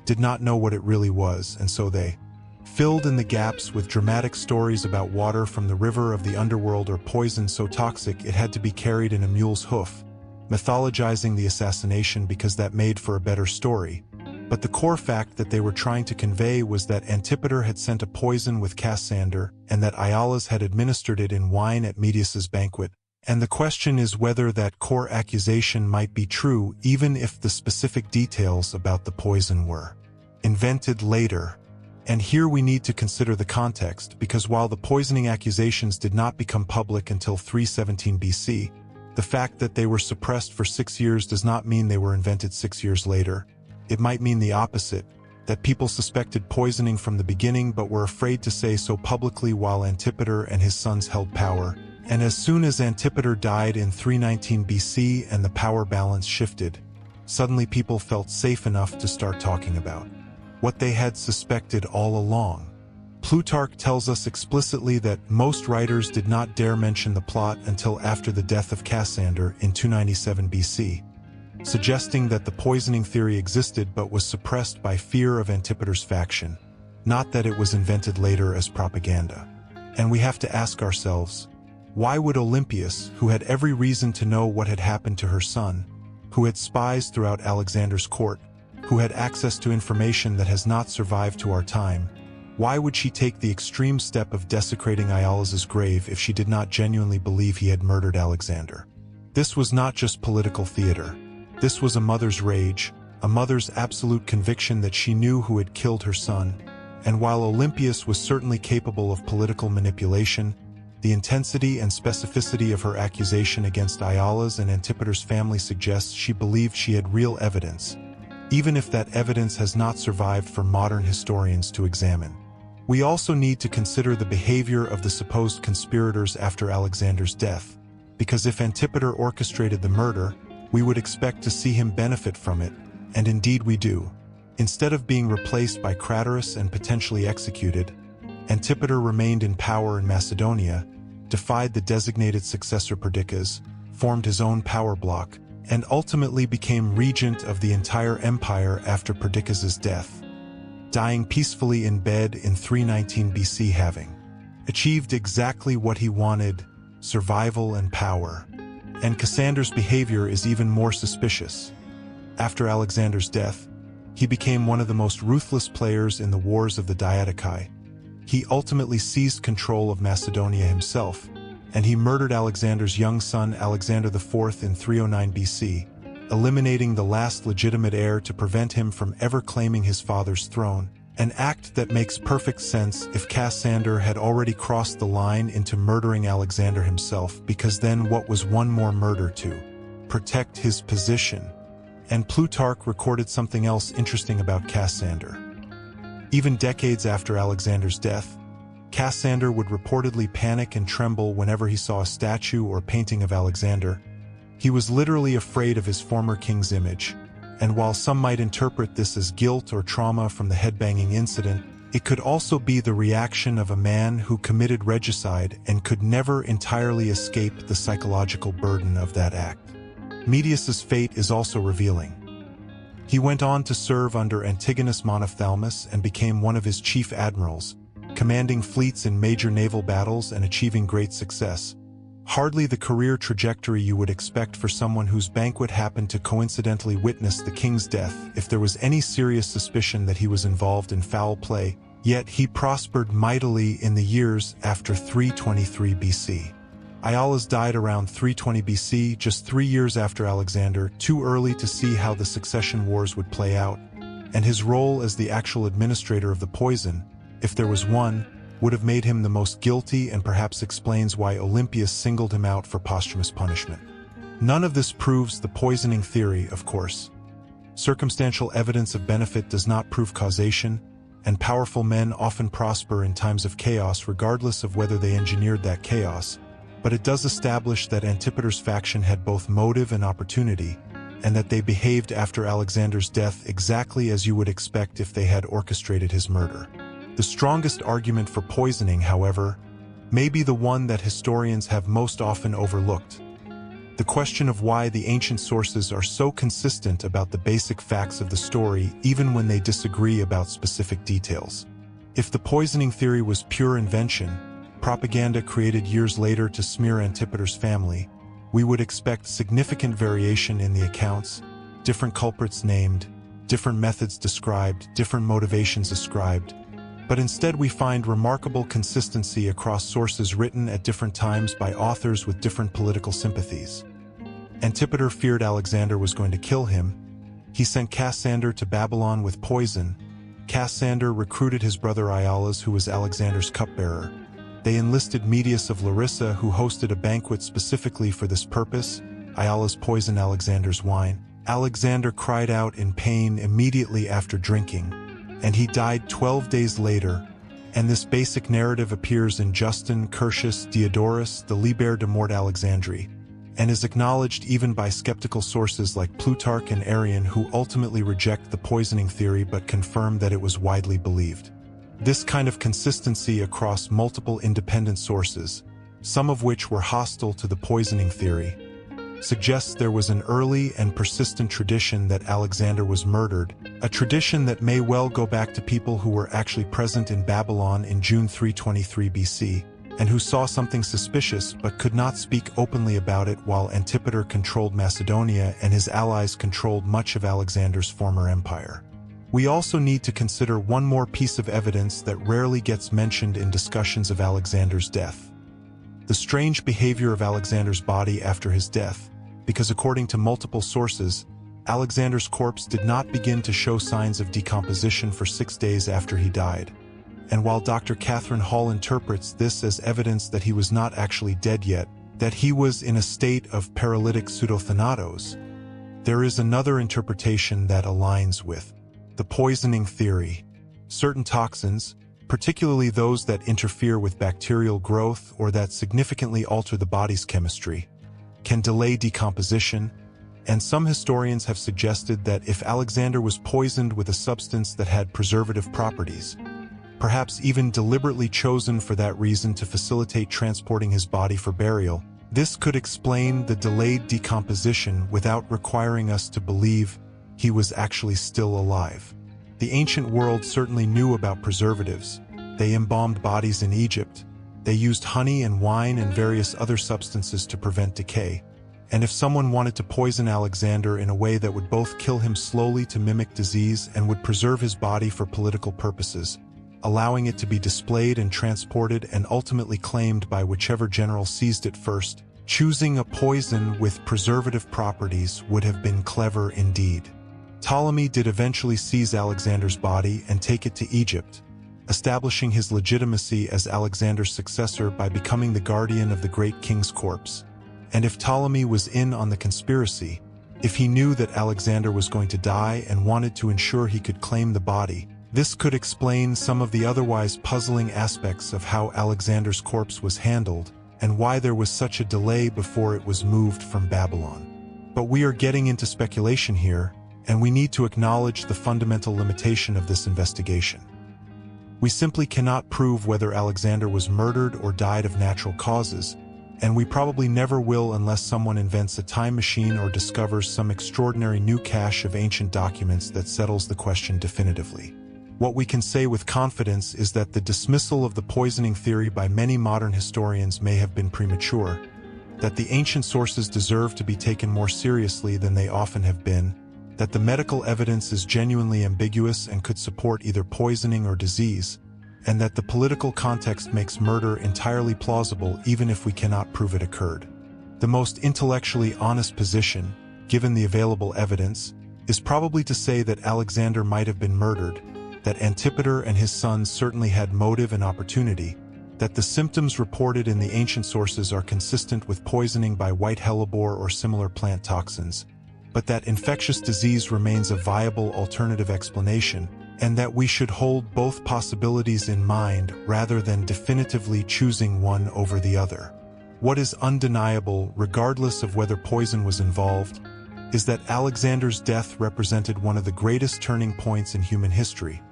did not know what it really was, and so they filled in the gaps with dramatic stories about water from the river of the underworld or poison so toxic it had to be carried in a mule's hoof, mythologizing the assassination because that made for a better story. But the core fact that they were trying to convey was that Antipater had sent a poison with Cassander and that Iollas had administered it in wine at Medius's banquet. And the question is whether that core accusation might be true even if the specific details about the poison were invented later. And here we need to consider the context, because while the poisoning accusations did not become public until 317 BC, the fact that they were suppressed for 6 years does not mean they were invented 6 years later. It might mean the opposite, that people suspected poisoning from the beginning but were afraid to say so publicly while Antipater and his sons held power. And as soon as Antipater died in 319 BC and the power balance shifted, suddenly people felt safe enough to start talking about what they had suspected all along. Plutarch tells us explicitly that most writers did not dare mention the plot until after the death of Cassander in 297 BC, suggesting that the poisoning theory existed but was suppressed by fear of Antipater's faction, not that it was invented later as propaganda. And we have to ask ourselves, why would Olympias, who had every reason to know what had happened to her son, who had spies throughout Alexander's court, who had access to information that has not survived to our time, why would she take the extreme step of desecrating Iollas's grave if she did not genuinely believe he had murdered Alexander? This was not just political theater. This was a mother's rage, a mother's absolute conviction that she knew who had killed her son, And while Olympias was certainly capable of political manipulation, the intensity and specificity of her accusation against Iollas and Antipater's family suggests she believed she had real evidence, even if that evidence has not survived for modern historians to examine. We also need to consider the behavior of the supposed conspirators after Alexander's death, because if Antipater orchestrated the murder, we would expect to see him benefit from it, and indeed we do. Instead of being replaced by Craterus and potentially executed, Antipater remained in power in Macedonia, defied the designated successor Perdiccas, formed his own power bloc, and ultimately became regent of the entire empire after Perdiccas' death, dying peacefully in bed in 319 BC, having achieved exactly what he wanted: survival and power. And Cassander's behavior is even more suspicious. After Alexander's death, he became one of the most ruthless players in the wars of the Diadochi. He ultimately seized control of Macedonia himself, and he murdered Alexander's young son Alexander IV in 309 BC, eliminating the last legitimate heir to prevent him from ever claiming his father's throne, an act that makes perfect sense if Cassander had already crossed the line into murdering Alexander himself, because then what was one more murder to protect his position? And Plutarch recorded something else interesting about Cassander. Even decades after Alexander's death, Cassander would reportedly panic and tremble whenever he saw a statue or painting of Alexander. He was literally afraid of his former king's image, and while some might interpret this as guilt or trauma from the headbanging incident, it could also be the reaction of a man who committed regicide and could never entirely escape the psychological burden of that act. Medius's fate is also revealing. He went on to serve under Antigonus Monophthalmus and became one of his chief admirals, commanding fleets in major naval battles and achieving great success. Hardly the career trajectory you would expect for someone whose banquet happened to coincidentally witness the king's death if there was any serious suspicion that he was involved in foul play, yet he prospered mightily in the years after 323 BC. Iollas died around 320 BC, just 3 years after Alexander, too early to see how the succession wars would play out, and his role as the actual administrator of the poison, if there was one, would have made him the most guilty and perhaps explains why Olympias singled him out for posthumous punishment. None of this proves the poisoning theory, of course. Circumstantial evidence of benefit does not prove causation, and powerful men often prosper in times of chaos regardless of whether they engineered that chaos. But it does establish that Antipater's faction had both motive and opportunity, and that they behaved after Alexander's death exactly as you would expect if they had orchestrated his murder. The strongest argument for poisoning, however, may be the one that historians have most often overlooked: the question of why the ancient sources are so consistent about the basic facts of the story even when they disagree about specific details. If the poisoning theory was pure invention, propaganda created years later to smear Antipater's family, we would expect significant variation in the accounts, different culprits named, different methods described, different motivations ascribed. But instead we find remarkable consistency across sources written at different times by authors with different political sympathies. Antipater feared Alexander was going to kill him. He sent Cassander to Babylon with poison. Cassander recruited his brother Iollas, who was Alexander's cupbearer. They enlisted Medius of Larissa, who hosted a banquet specifically for this purpose. Iollas poisoned Alexander's wine. Alexander cried out in pain immediately after drinking, and he died 12 days later, and this basic narrative appears in Justin, Curtius, Diodorus, the Liber de Mort Alexandri, and is acknowledged even by skeptical sources like Plutarch and Arrian, who ultimately reject the poisoning theory but confirm that it was widely believed. This kind of consistency across multiple independent sources, some of which were hostile to the poisoning theory, suggests there was an early and persistent tradition that Alexander was murdered, a tradition that may well go back to people who were actually present in Babylon in June 323 BC, and who saw something suspicious but could not speak openly about it while Antipater controlled Macedonia and his allies controlled much of Alexander's former empire. We also need to consider one more piece of evidence that rarely gets mentioned in discussions of Alexander's death: the strange behavior of Alexander's body after his death, because according to multiple sources, Alexander's corpse did not begin to show signs of decomposition for 6 days after he died. and while Dr. Catherine Hall interprets this as evidence that he was not actually dead yet, that he was in a state of paralytic pseudothanatos, there is another interpretation that aligns with the poisoning theory. Certain toxins, particularly those that interfere with bacterial growth or that significantly alter the body's chemistry, can delay decomposition, and some historians have suggested that if Alexander was poisoned with a substance that had preservative properties, perhaps even deliberately chosen for that reason to facilitate transporting his body for burial, this could explain the delayed decomposition without requiring us to believe he was actually still alive. The ancient world certainly knew about preservatives. They embalmed bodies in Egypt. They used honey and wine and various other substances to prevent decay. And if someone wanted to poison Alexander in a way that would both kill him slowly to mimic disease and would preserve his body for political purposes, allowing it to be displayed and transported and ultimately claimed by whichever general seized it first, choosing a poison with preservative properties would have been clever indeed. Ptolemy did eventually seize Alexander's body and take it to Egypt, establishing his legitimacy as Alexander's successor by becoming the guardian of the great king's corpse. And if Ptolemy was in on the conspiracy, if he knew that Alexander was going to die and wanted to ensure he could claim the body, this could explain some of the otherwise puzzling aspects of how Alexander's corpse was handled and why there was such a delay before it was moved from Babylon. But we are getting into speculation here, and we need to acknowledge the fundamental limitation of this investigation. We simply cannot prove whether Alexander was murdered or died of natural causes, and we probably never will unless someone invents a time machine or discovers some extraordinary new cache of ancient documents that settles the question definitively. What we can say with confidence is that the dismissal of the poisoning theory by many modern historians may have been premature, that the ancient sources deserve to be taken more seriously than they often have been, that the medical evidence is genuinely ambiguous and could support either poisoning or disease, and that the political context makes murder entirely plausible even if we cannot prove it occurred. The most intellectually honest position, given the available evidence, is probably to say that Alexander might have been murdered, that Antipater and his sons certainly had motive and opportunity, that the symptoms reported in the ancient sources are consistent with poisoning by white hellebore or similar plant toxins, but that infectious disease remains a viable alternative explanation, and that we should hold both possibilities in mind rather than definitively choosing one over the other. What is undeniable, regardless of whether poison was involved, is that Alexander's death represented one of the greatest turning points in human history,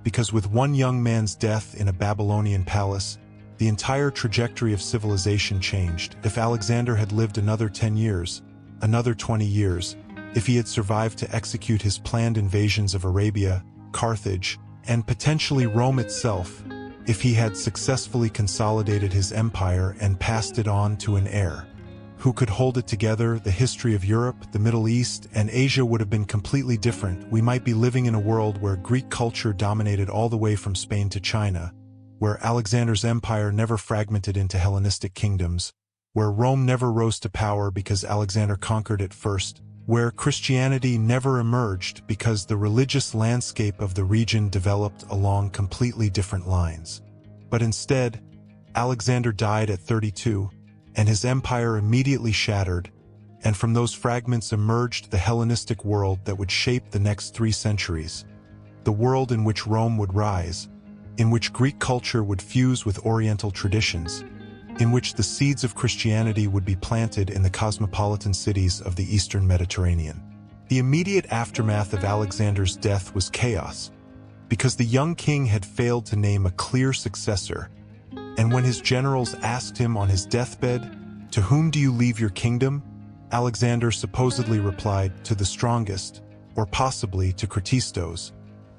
because with one young man's death in a Babylonian palace, the entire trajectory of civilization changed. If Alexander had lived another 10 years, another 20 years, if he had survived to execute his planned invasions of Arabia, Carthage, and potentially Rome itself, if he had successfully consolidated his empire and passed it on to an heir who could hold it together, the history of Europe, the Middle East, and Asia would have been completely different. We might be living in a world where Greek culture dominated all the way from Spain to China, where Alexander's empire never fragmented into Hellenistic kingdoms, where Rome never rose to power because Alexander conquered it first, where Christianity never emerged because the religious landscape of the region developed along completely different lines. But instead, Alexander died at 32, and his empire immediately shattered, and from those fragments emerged the Hellenistic world that would shape the next 3 centuries, the world in which Rome would rise, in which Greek culture would fuse with Oriental traditions, in which the seeds of Christianity would be planted in the cosmopolitan cities of the Eastern Mediterranean. The immediate aftermath of Alexander's death was chaos, because the young king had failed to name a clear successor, and when his generals asked him on his deathbed, "To whom do you leave your kingdom?" Alexander supposedly replied, "To the strongest," or possibly to Kratistos,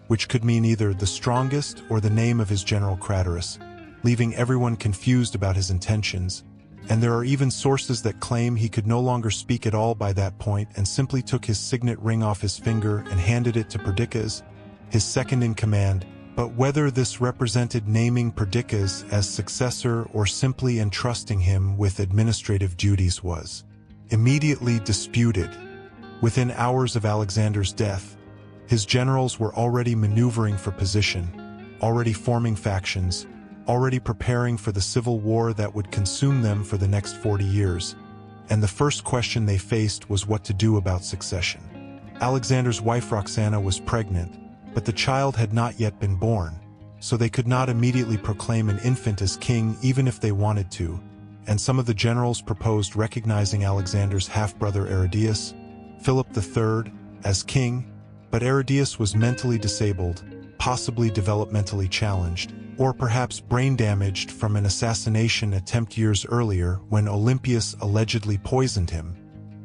which could mean either the strongest or the name of his general Craterus, leaving everyone confused about his intentions, and there are even sources that claim he could no longer speak at all by that point and simply took his signet ring off his finger and handed it to Perdiccas, his second-in-command. But whether this represented naming Perdiccas as successor or simply entrusting him with administrative duties was immediately disputed. Within hours of Alexander's death, his generals were already maneuvering for position, already forming factions, already preparing for the civil war that would consume them for the next 40 years. And the first question they faced was what to do about succession. Alexander's wife Roxana was pregnant, but the child had not yet been born, so they could not immediately proclaim an infant as king even if they wanted to, and some of the generals proposed recognizing Alexander's half-brother Aridaeus, Philip III, as king, but Aridaeus was mentally disabled, possibly developmentally challenged, or perhaps brain-damaged from an assassination attempt years earlier when Olympius allegedly poisoned him,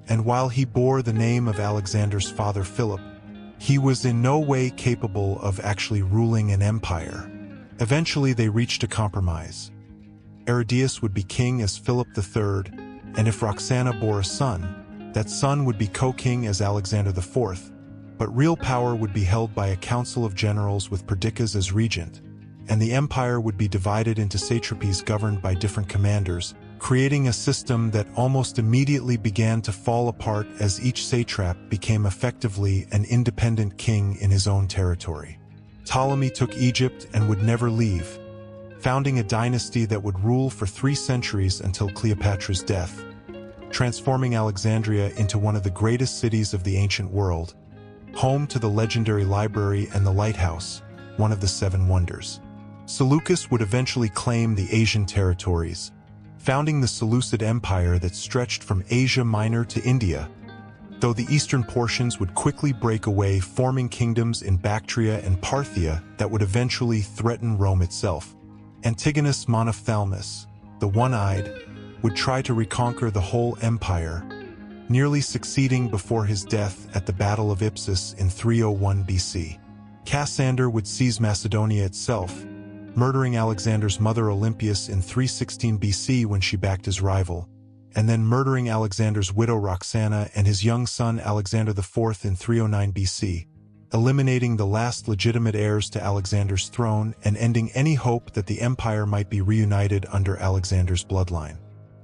and while he bore the name of Alexander's father Philip, he was in no way capable of actually ruling an empire. Eventually they reached a compromise. Aridaeus would be king as Philip III, and if Roxana bore a son, that son would be co-king as Alexander IV, but real power would be held by a council of generals with Perdiccas as regent, and the empire would be divided into satrapies governed by different commanders, creating a system that almost immediately began to fall apart as each satrap became effectively an independent king in his own territory. Ptolemy took Egypt and would never leave, founding a dynasty that would rule for 3 centuries until Cleopatra's death, transforming Alexandria into one of the greatest cities of the ancient world, home to the legendary library and the lighthouse, one of the 7 wonders. Seleucus would eventually claim the Asian territories, founding the Seleucid Empire that stretched from Asia Minor to India, though the eastern portions would quickly break away, forming kingdoms in Bactria and Parthia that would eventually threaten Rome itself. Antigonus Monophthalmus, the one-eyed, would try to reconquer the whole empire, nearly succeeding before his death at the Battle of Ipsus in 301 BC. Cassander would seize Macedonia itself, murdering Alexander's mother Olympias in 316 BC when she backed his rival, and then murdering Alexander's widow Roxana and his young son Alexander IV in 309 BC, eliminating the last legitimate heirs to Alexander's throne and ending any hope that the empire might be reunited under Alexander's bloodline.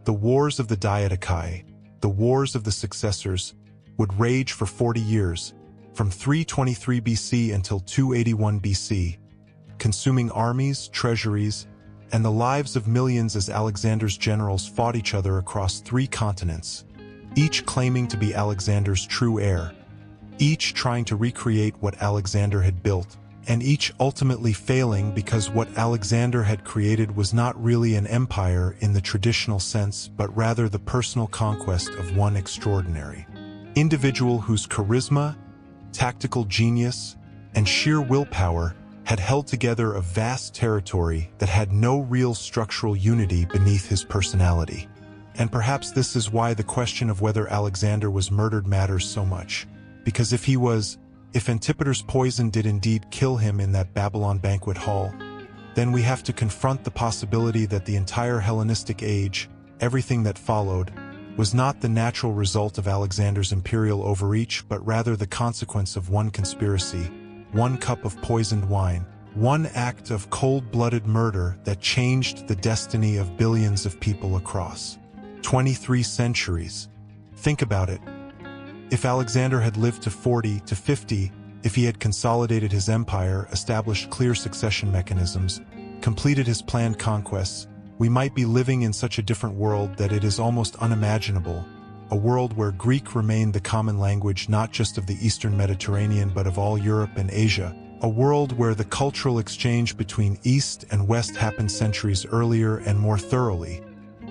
The wars of the Diadochi, the wars of the successors, would rage for 40 years, from 323 BC until 281 BC, consuming armies, treasuries, and the lives of millions as Alexander's generals fought each other across 3 continents, each claiming to be Alexander's true heir, each trying to recreate what Alexander had built, and each ultimately failing because what Alexander had created was not really an empire in the traditional sense, but rather the personal conquest of one extraordinary individual whose charisma, tactical genius, and sheer willpower had held together a vast territory that had no real structural unity beneath his personality. And perhaps this is why the question of whether Alexander was murdered matters so much, because if Antipater's poison did indeed kill him in that Babylon banquet hall, then we have to confront the possibility that the entire Hellenistic age, everything that followed, was not the natural result of Alexander's imperial overreach, but rather the consequence of one conspiracy, one cup of poisoned wine, one act of cold-blooded murder that changed the destiny of billions of people across 23 centuries. Think about it. If Alexander had lived to 40 to 50, if he had consolidated his empire, established clear succession mechanisms, completed his planned conquests, we might be living in such a different world that it is almost unimaginable. A world where Greek remained the common language not just of the Eastern Mediterranean but of all Europe and Asia. A world where the cultural exchange between East and West happened centuries earlier and more thoroughly.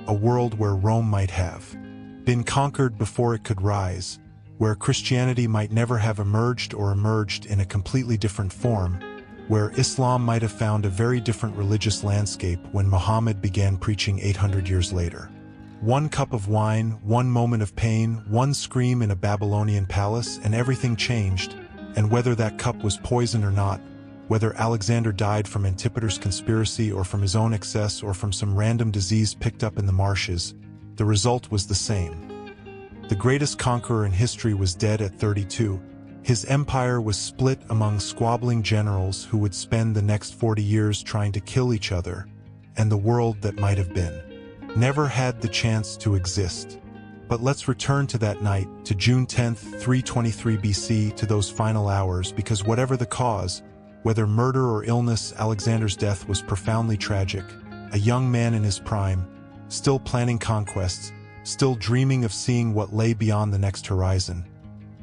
A world where Rome might have been conquered before it could rise, where Christianity might never have emerged or emerged in a completely different form, where Islam might have found a very different religious landscape when Muhammad began preaching 800 years later. One cup of wine, one moment of pain, one scream in a Babylonian palace, and everything changed. And whether that cup was poison or not, whether Alexander died from Antipater's conspiracy or from his own excess or from some random disease picked up in the marshes, the result was the same. The greatest conqueror in history was dead at 32. His empire was split among squabbling generals who would spend the next 40 years trying to kill each other, and the world that might have been never had the chance to exist. But let's return to that night, to June 10th, 323 BC, to those final hours, because whatever the cause, Whether murder or illness, Alexander's death was profoundly tragic. A young man in his prime, still planning conquests, still dreaming of seeing what lay beyond the next horizon.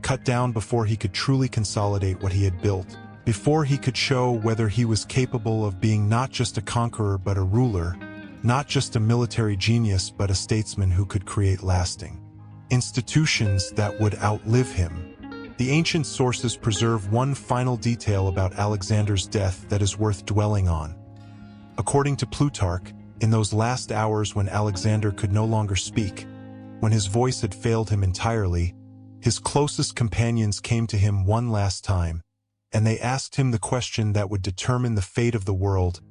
Cut down before he could truly consolidate what he had built, before he could show whether he was capable of being not just a conqueror but a ruler, not just a military genius but a statesman who could create lasting institutions that would outlive him. The ancient sources preserve one final detail about Alexander's death that is worth dwelling on. According to Plutarch, in those last hours when Alexander could no longer speak, when his voice had failed him entirely, his closest companions came to him one last time, and they asked him the question that would determine the fate of the world.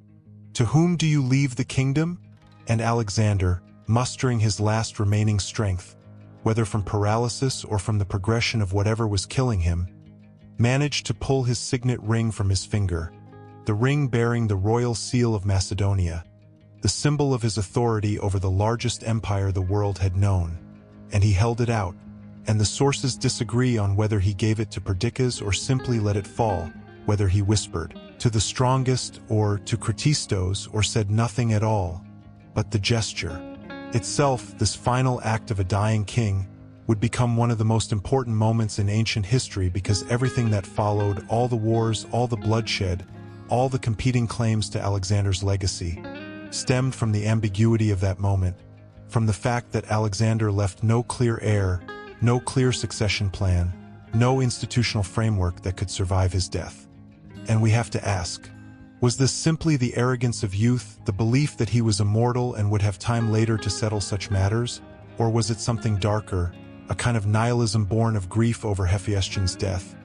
"To whom do you leave the kingdom?" And Alexander, mustering his last remaining strength, whether from paralysis or from the progression of whatever was killing him, managed to pull his signet ring from his finger, the ring bearing the royal seal of Macedonia, the symbol of his authority over the largest empire the world had known, and he held it out, and the sources disagree on whether he gave it to Perdiccas or simply let it fall, whether he whispered to the strongest or to Kratistos or said nothing at all. But the gesture itself, this final act of a dying king, would become one of the most important moments in ancient history because everything that followed, all the wars, all the bloodshed, all the competing claims to Alexander's legacy, stemmed from the ambiguity of that moment, from the fact that Alexander left no clear heir, no clear succession plan, no institutional framework that could survive his death. And we have to ask, was this simply the arrogance of youth, the belief that he was immortal and would have time later to settle such matters? Or was it something darker, a kind of nihilism born of grief over Hephaestion's death,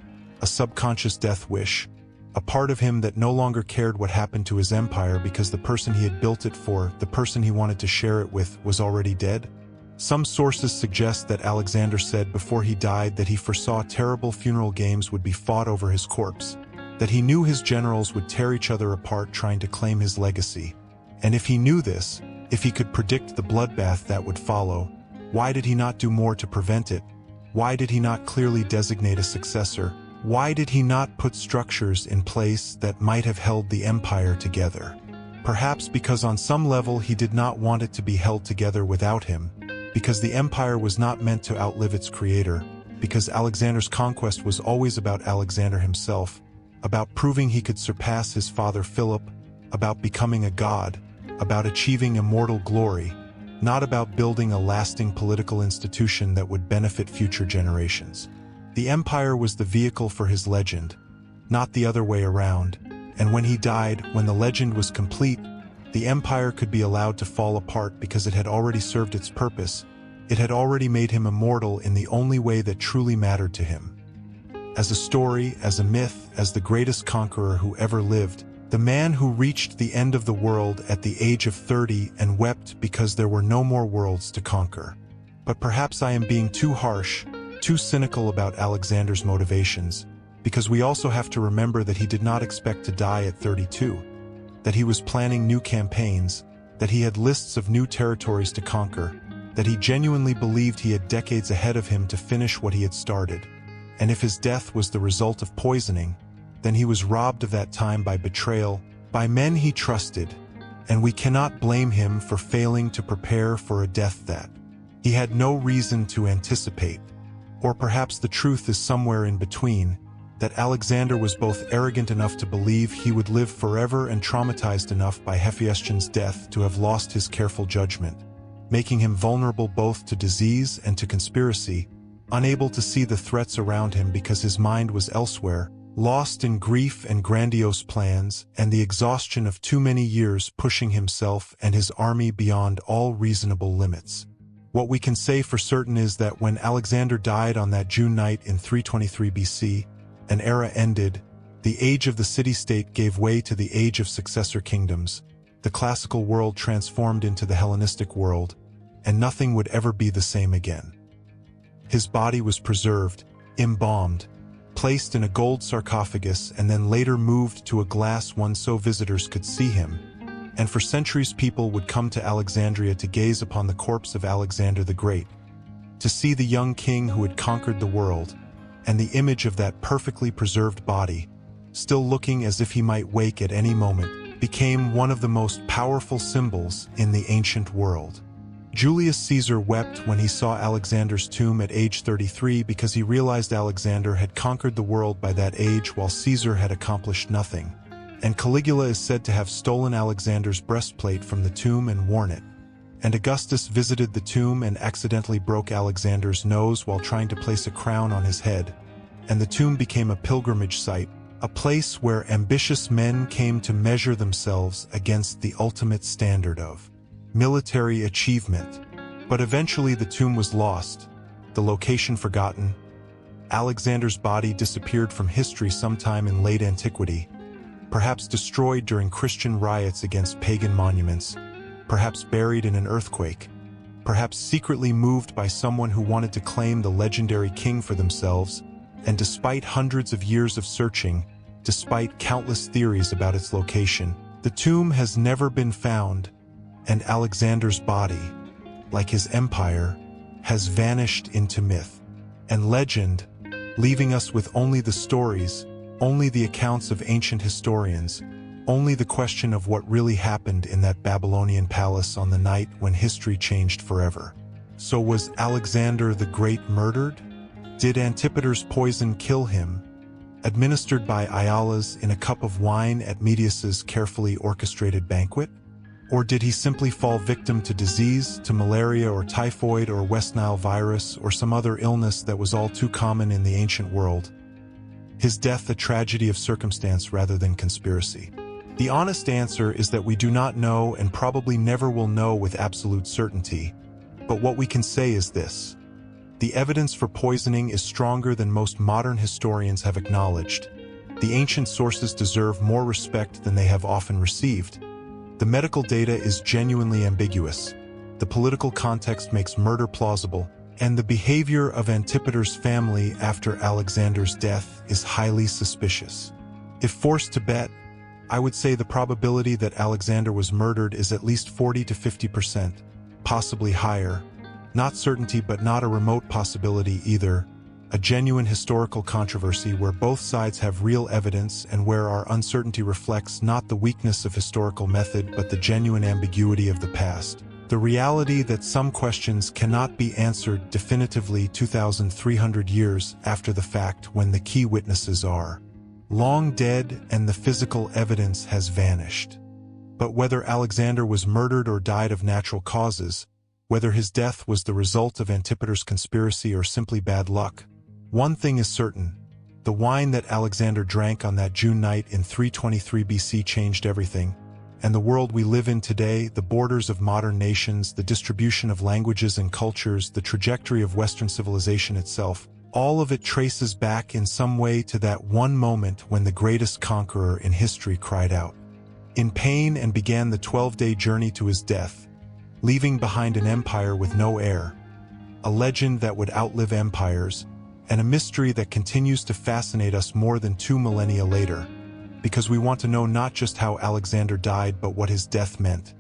a subconscious death wish, a part of him that no longer cared what happened to his empire because the person he had built it for, the person he wanted to share it with, was already dead? Some sources suggest that Alexander said before he died that he foresaw terrible funeral games would be fought over his corpse, that he knew his generals would tear each other apart trying to claim his legacy. And if he knew this, if he could predict the bloodbath that would follow, why did he not do more to prevent it? Why did he not clearly designate a successor? Why did he not put structures in place that might have held the empire together? Perhaps because on some level he did not want it to be held together without him, because the empire was not meant to outlive its creator, because Alexander's conquest was always about Alexander himself, about proving he could surpass his father Philip, about becoming a god, about achieving immortal glory, not about building a lasting political institution that would benefit future generations. The empire was the vehicle for his legend, not the other way around, and when he died, when the legend was complete, the empire could be allowed to fall apart because it had already served its purpose. It had already made him immortal in the only way that truly mattered to him. As a story, as a myth, as the greatest conqueror who ever lived, the man who reached the end of the world at the age of 30 and wept because there were no more worlds to conquer. But perhaps I am being too harsh, too cynical about Alexander's motivations, because we also have to remember that he did not expect to die at 32, that he was planning new campaigns, that he had lists of new territories to conquer, that he genuinely believed he had decades ahead of him to finish what he had started. And if his death was the result of poisoning, then he was robbed of that time by betrayal, by men he trusted, and we cannot blame him for failing to prepare for a death that he had no reason to anticipate. Or perhaps the truth is somewhere in between, that Alexander was both arrogant enough to believe he would live forever and traumatized enough by Hephaestion's death to have lost his careful judgment, making him vulnerable both to disease and to conspiracy, unable to see the threats around him because his mind was elsewhere, lost in grief and grandiose plans and the exhaustion of too many years pushing himself and his army beyond all reasonable limits. What we can say for certain is that when Alexander died on that June night in 323 BC, an era ended, the age of the city-state gave way to the age of successor kingdoms, the classical world transformed into the Hellenistic world, and nothing would ever be the same again. His body was preserved, embalmed, placed in a gold sarcophagus and then later moved to a glass one so visitors could see him, and for centuries people would come to Alexandria to gaze upon the corpse of Alexander the Great, to see the young king who had conquered the world, and the image of that perfectly preserved body, still looking as if he might wake at any moment, became one of the most powerful symbols in the ancient world. Julius Caesar wept when he saw Alexander's tomb at age 33 because he realized Alexander had conquered the world by that age while Caesar had accomplished nothing. And Caligula is said to have stolen Alexander's breastplate from the tomb and worn it. And Augustus visited the tomb and accidentally broke Alexander's nose while trying to place a crown on his head. And the tomb became a pilgrimage site, a place where ambitious men came to measure themselves against the ultimate standard of military achievement. But eventually the tomb was lost, the location forgotten. Alexander's body disappeared from history sometime in late antiquity, perhaps destroyed during Christian riots against pagan monuments, perhaps buried in an earthquake, perhaps secretly moved by someone who wanted to claim the legendary king for themselves. And despite hundreds of years of searching, despite countless theories about its location, the tomb has never been found, and Alexander's body, like his empire, has vanished into myth and legend, leaving us with only the stories, only the accounts of ancient historians, only the question of what really happened in that Babylonian palace on the night when history changed forever. So was Alexander the Great murdered? Did Antipater's poison kill him, administered by Iollas in a cup of wine at Medius's carefully orchestrated banquet? Or did he simply fall victim to disease, to malaria or typhoid or West Nile virus or some other illness that was all too common in the ancient world? His death a tragedy of circumstance rather than conspiracy? The honest answer is that we do not know and probably never will know with absolute certainty. But what we can say is this: the evidence for poisoning is stronger than most modern historians have acknowledged. The ancient sources deserve more respect than they have often received. The medical data is genuinely ambiguous. The political context makes murder plausible, and the behavior of Antipater's family after Alexander's death is highly suspicious. If forced to bet, I would say the probability that Alexander was murdered is at least 40 to 50%, possibly higher. Not certainty, but not a remote possibility either. A genuine historical controversy where both sides have real evidence and where our uncertainty reflects not the weakness of historical method but the genuine ambiguity of the past. The reality that some questions cannot be answered definitively 2,300 years after the fact when the key witnesses are long dead and the physical evidence has vanished. But whether Alexander was murdered or died of natural causes, whether his death was the result of Antipater's conspiracy or simply bad luck, one thing is certain: the wine that Alexander drank on that June night in 323 BC changed everything, and the world we live in today, the borders of modern nations, the distribution of languages and cultures, the trajectory of Western civilization itself, all of it traces back in some way to that one moment when the greatest conqueror in history cried out in pain and began the 12-day journey to his death, leaving behind an empire with no heir, a legend that would outlive empires, and a mystery that continues to fascinate us more than 2 millennia later, because we want to know not just how Alexander died but what his death meant,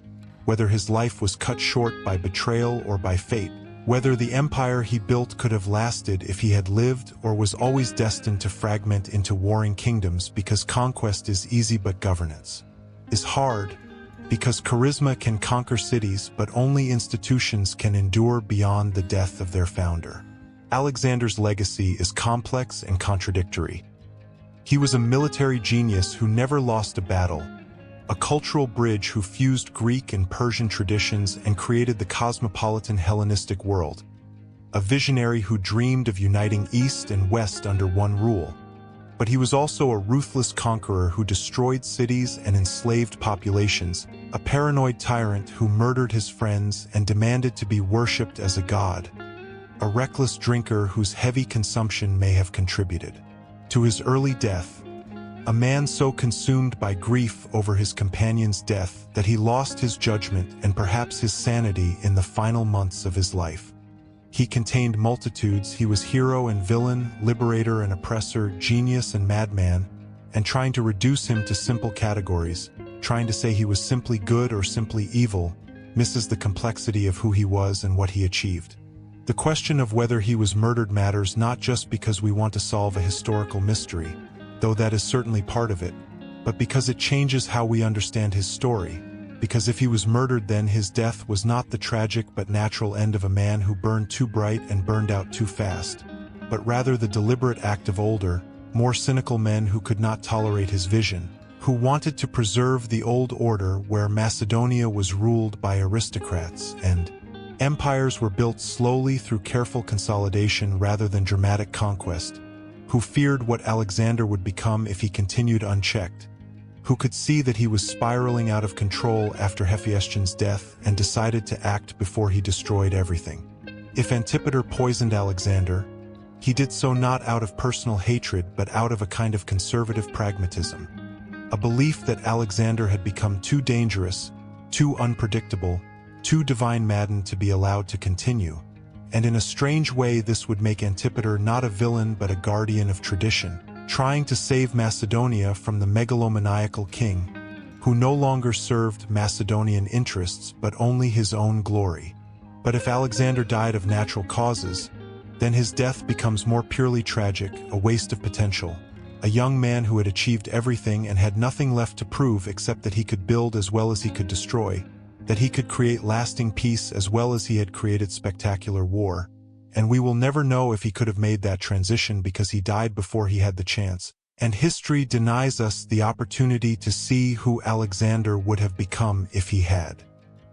whether his life was cut short by betrayal or by fate, whether the empire he built could have lasted if he had lived or was always destined to fragment into warring kingdoms because conquest is easy but governance is hard, because charisma can conquer cities but only institutions can endure beyond the death of their founder. Alexander's legacy is complex and contradictory. He was a military genius who never lost a battle, a cultural bridge who fused Greek and Persian traditions and created the cosmopolitan Hellenistic world, a visionary who dreamed of uniting East and West under one rule. But he was also a ruthless conqueror who destroyed cities and enslaved populations, a paranoid tyrant who murdered his friends and demanded to be worshipped as a god, a reckless drinker whose heavy consumption may have contributed to his early death, a man so consumed by grief over his companion's death that he lost his judgment and perhaps his sanity in the final months of his life. He contained multitudes. He was hero and villain, liberator and oppressor, genius and madman, and trying to reduce him to simple categories, trying to say he was simply good or simply evil, misses the complexity of who he was and what he achieved. The question of whether he was murdered matters not just because we want to solve a historical mystery. though that is certainly part of it, but because it changes how we understand his story. Because if he was murdered, then his death was not the tragic but natural end of a man who burned too bright and burned out too fast, but rather the deliberate act of older, more cynical men who could not tolerate his vision, who wanted to preserve the old order where Macedonia was ruled by aristocrats and empires were built slowly through careful consolidation rather than dramatic conquest, who feared what Alexander would become if he continued unchecked, who could see that he was spiraling out of control after Hephaestion's death and decided to act before he destroyed everything. If Antipater poisoned Alexander, he did so not out of personal hatred but out of a kind of conservative pragmatism, a belief that Alexander had become too dangerous, too unpredictable, too divine-maddened to be allowed to continue, and in a strange way this would make Antipater not a villain but a guardian of tradition, trying to save Macedonia from the megalomaniacal king, who no longer served Macedonian interests but only his own glory. But if Alexander died of natural causes, then his death becomes more purely tragic, a waste of potential, a young man who had achieved everything and had nothing left to prove except that he could build as well as he could destroy, that he could create lasting peace as well as he had created spectacular war. And we will never know if he could have made that transition because he died before he had the chance. And history denies us the opportunity to see who Alexander would have become if he had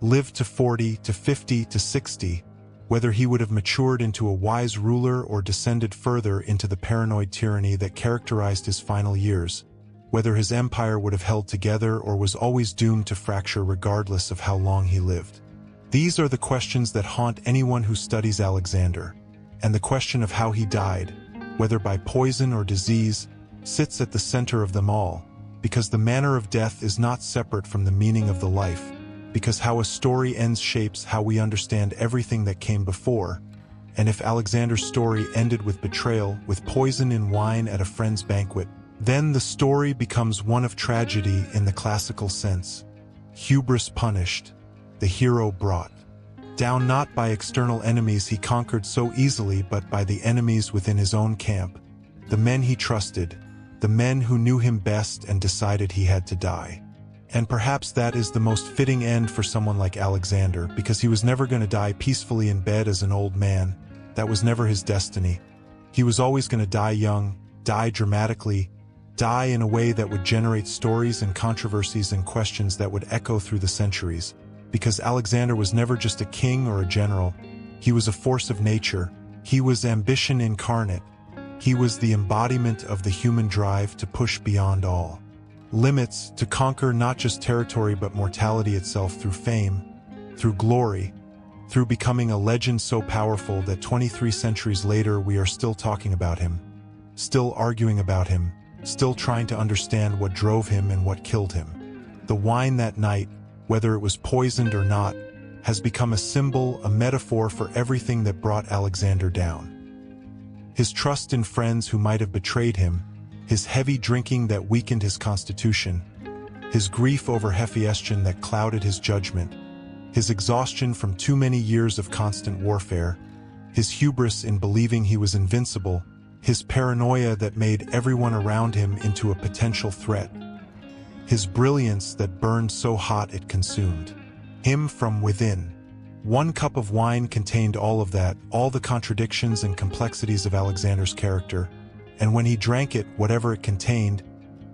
lived to 40, to 50, to 60, whether he would have matured into a wise ruler or descended further into the paranoid tyranny that characterized his final years, whether his empire would have held together or was always doomed to fracture regardless of how long he lived. These are the questions that haunt anyone who studies Alexander, and the question of how he died, whether by poison or disease, sits at the center of them all, because the manner of death is not separate from the meaning of the life, because how a story ends shapes how we understand everything that came before, and if Alexander's story ended with betrayal, with poison in wine at a friend's banquet, then the story becomes one of tragedy in the classical sense. Hubris punished, the hero brought down not by external enemies he conquered so easily but by the enemies within his own camp, the men he trusted, the men who knew him best and decided he had to die. And perhaps that is the most fitting end for someone like Alexander, because he was never going to die peacefully in bed as an old man. That was never his destiny. He was always going to die young, die dramatically, die in a way that would generate stories and controversies and questions that would echo through the centuries. Because Alexander was never just a king or a general. He was a force of nature. He was ambition incarnate. He was the embodiment of the human drive to push beyond all limits, to conquer not just territory but mortality itself through fame, through glory, through becoming a legend so powerful that 23 centuries later we are still talking about him, still arguing about him, still trying to understand what drove him and what killed him. The wine that night, whether it was poisoned or not, has become a symbol, a metaphor for everything that brought Alexander down. His trust in friends who might have betrayed him, his heavy drinking that weakened his constitution, his grief over Hephaestion that clouded his judgment, his exhaustion from too many years of constant warfare, his hubris in believing he was invincible, his paranoia that made everyone around him into a potential threat, his brilliance that burned so hot it consumed him from within. One cup of wine contained all of that, all the contradictions and complexities of Alexander's character, and when he drank it, whatever it contained,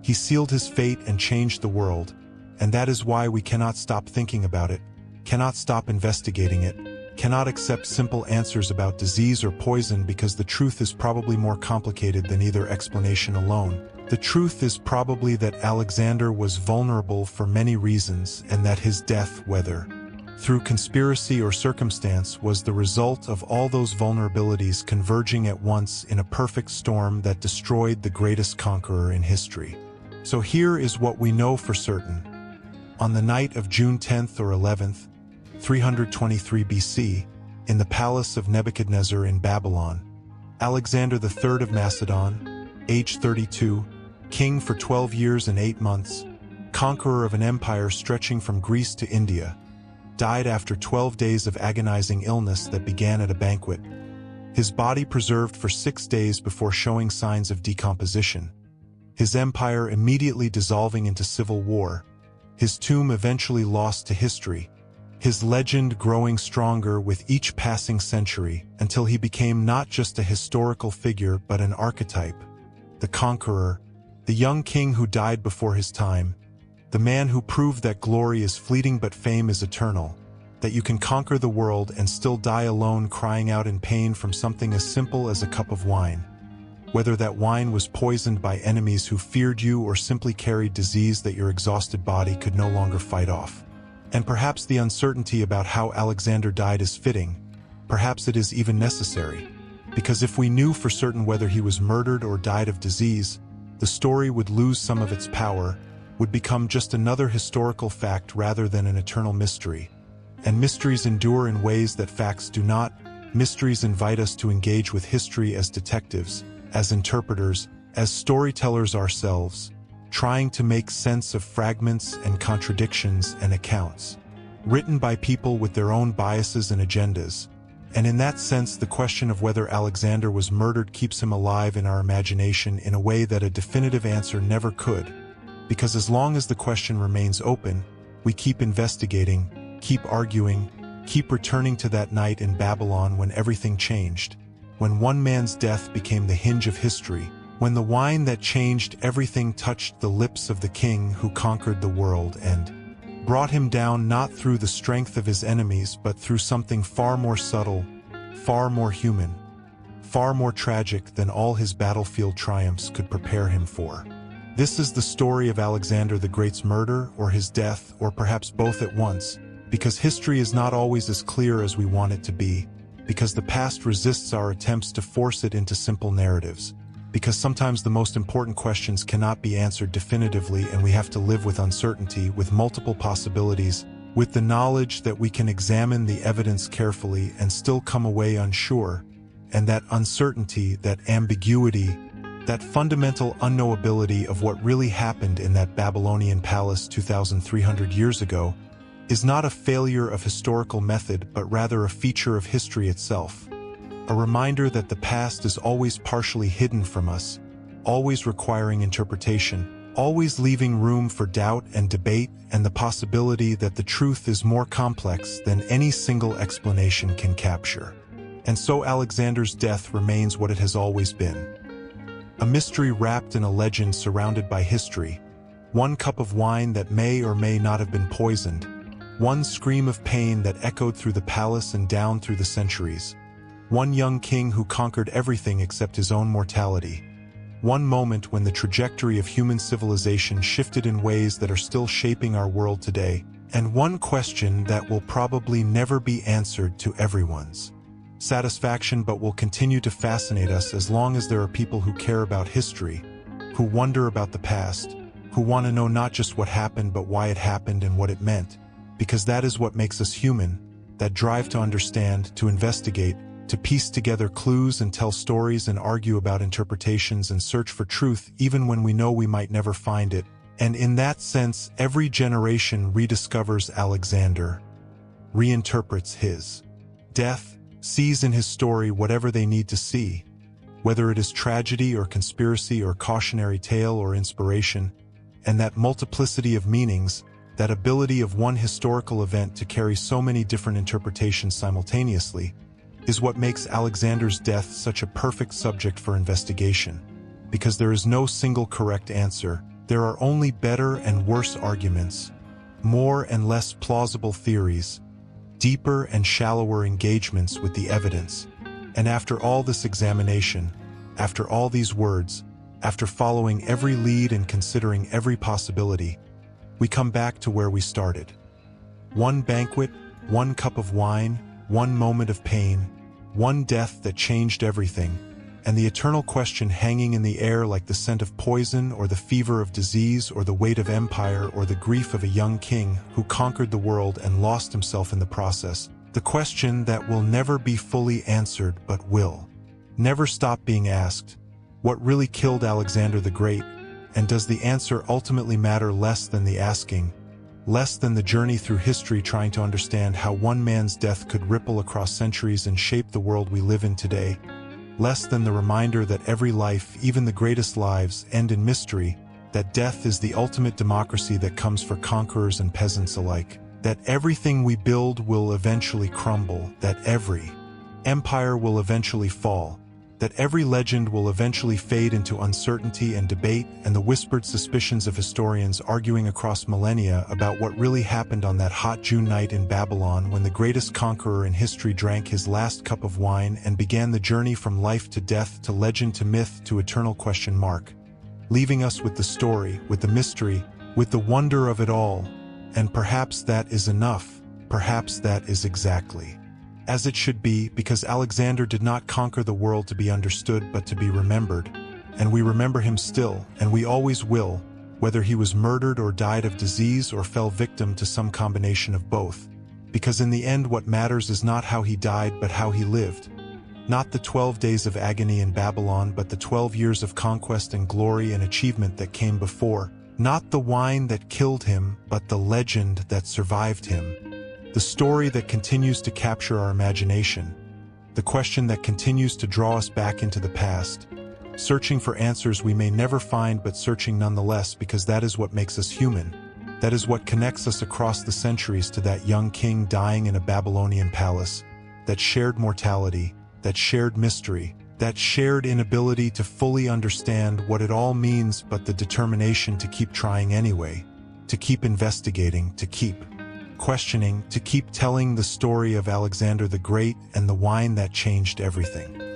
he sealed his fate and changed the world, and that is why we cannot stop thinking about it, cannot stop investigating it, cannot accept simple answers about disease or poison because the truth is probably more complicated than either explanation alone. The truth is probably that Alexander was vulnerable for many reasons and that his death, whether through conspiracy or circumstance, was the result of all those vulnerabilities converging at once in a perfect storm that destroyed the greatest conqueror in history. So here is what we know for certain. On the night of June 10th or 11th, 323 BC, in the palace of Nebuchadnezzar in Babylon, Alexander III of Macedon, age 32, king for 12 years and 8 months, conqueror of an empire stretching from Greece to India, died after 12 days of agonizing illness that began at a banquet, his body preserved for 6 days before showing signs of decomposition, his empire immediately dissolving into civil war, his tomb eventually lost to history, his legend growing stronger with each passing century until he became not just a historical figure but an archetype, the conqueror, the young king who died before his time, the man who proved that glory is fleeting but fame is eternal, that you can conquer the world and still die alone crying out in pain from something as simple as a cup of wine. Whether that wine was poisoned by enemies who feared you or simply carried disease that your exhausted body could no longer fight off. And perhaps the uncertainty about how Alexander died is fitting. Perhaps it is even necessary. Because if we knew for certain whether he was murdered or died of disease, the story would lose some of its power, would become just another historical fact rather than an eternal mystery. And mysteries endure in ways that facts do not. Mysteries invite us to engage with history as detectives, as interpreters, as storytellers ourselves, trying to make sense of fragments and contradictions and accounts, written by people with their own biases and agendas. And in that sense, the question of whether Alexander was murdered keeps him alive in our imagination in a way that a definitive answer never could. Because as long as the question remains open, we keep investigating, keep arguing, keep returning to that night in Babylon when everything changed, when one man's death became the hinge of history, when the wine that changed everything touched the lips of the king who conquered the world and brought him down not through the strength of his enemies but through something far more subtle, far more human, far more tragic than all his battlefield triumphs could prepare him for. This is the story of Alexander the Great's murder or his death, or perhaps both at once, because history is not always as clear as we want it to be, because the past resists our attempts to force it into simple narratives, because sometimes the most important questions cannot be answered definitively and we have to live with uncertainty, with multiple possibilities, with the knowledge that we can examine the evidence carefully and still come away unsure, and that uncertainty, that ambiguity, that fundamental unknowability of what really happened in that Babylonian palace 2,300 years ago is not a failure of historical method but rather a feature of history itself. A reminder that the past is always partially hidden from us, always requiring interpretation, always leaving room for doubt and debate and the possibility that the truth is more complex than any single explanation can capture. And so Alexander's death remains what it has always been. A mystery wrapped in a legend surrounded by history, one cup of wine that may or may not have been poisoned, one scream of pain that echoed through the palace and down through the centuries, one young king who conquered everything except his own mortality, one moment when the trajectory of human civilization shifted in ways that are still shaping our world today, and one question that will probably never be answered to everyone's satisfaction but will continue to fascinate us as long as there are people who care about history, who wonder about the past, who want to know not just what happened but why it happened and what it meant, because that is what makes us human, that drive to understand, to investigate, to piece together clues and tell stories and argue about interpretations and search for truth even when we know we might never find it. And in that sense, every generation rediscovers Alexander, reinterprets his death, sees in his story whatever they need to see, whether it is tragedy or conspiracy or cautionary tale or inspiration, and that multiplicity of meanings, that ability of one historical event to carry so many different interpretations simultaneously, is what makes Alexander's death such a perfect subject for investigation. Because there is no single correct answer, there are only better and worse arguments, more and less plausible theories, deeper and shallower engagements with the evidence. And after all this examination, after all these words, after following every lead and considering every possibility, we come back to where we started. One banquet, one cup of wine, one moment of pain, one death that changed everything, and the eternal question hanging in the air like the scent of poison or the fever of disease or the weight of empire or the grief of a young king who conquered the world and lost himself in the process, the question that will never be fully answered but will never stop being asked: what really killed Alexander the Great? And does the answer ultimately matter less than the asking, less than the journey through history trying to understand how one man's death could ripple across centuries and shape the world we live in today? less than the reminder that every life, even the greatest lives, end in mystery, that death is the ultimate democracy that comes for conquerors and peasants alike, that everything we build will eventually crumble, that every empire will eventually fall, that every legend will eventually fade into uncertainty and debate and the whispered suspicions of historians arguing across millennia about what really happened on that hot June night in Babylon when the greatest conqueror in history drank his last cup of wine and began the journey from life to death to legend to myth to eternal question mark, leaving us with the story, with the mystery, with the wonder of it all. And perhaps that is enough, perhaps that is exactly as it should be, because Alexander did not conquer the world to be understood but to be remembered, and we remember him still, and we always will, whether he was murdered or died of disease or fell victim to some combination of both, because in the end what matters is not how he died but how he lived. Not the 12 days of agony in Babylon but the 12 years of conquest and glory and achievement that came before. Not the wine that killed him but the legend that survived him. The story that continues to capture our imagination, the question that continues to draw us back into the past, searching for answers we may never find but searching nonetheless because that is what makes us human. That is what connects us across the centuries to that young king dying in a Babylonian palace, that shared mortality, that shared mystery, that shared inability to fully understand what it all means but the determination to keep trying anyway, to keep investigating, to keep questioning, to keep telling the story of Alexander the Great and the wine that changed everything.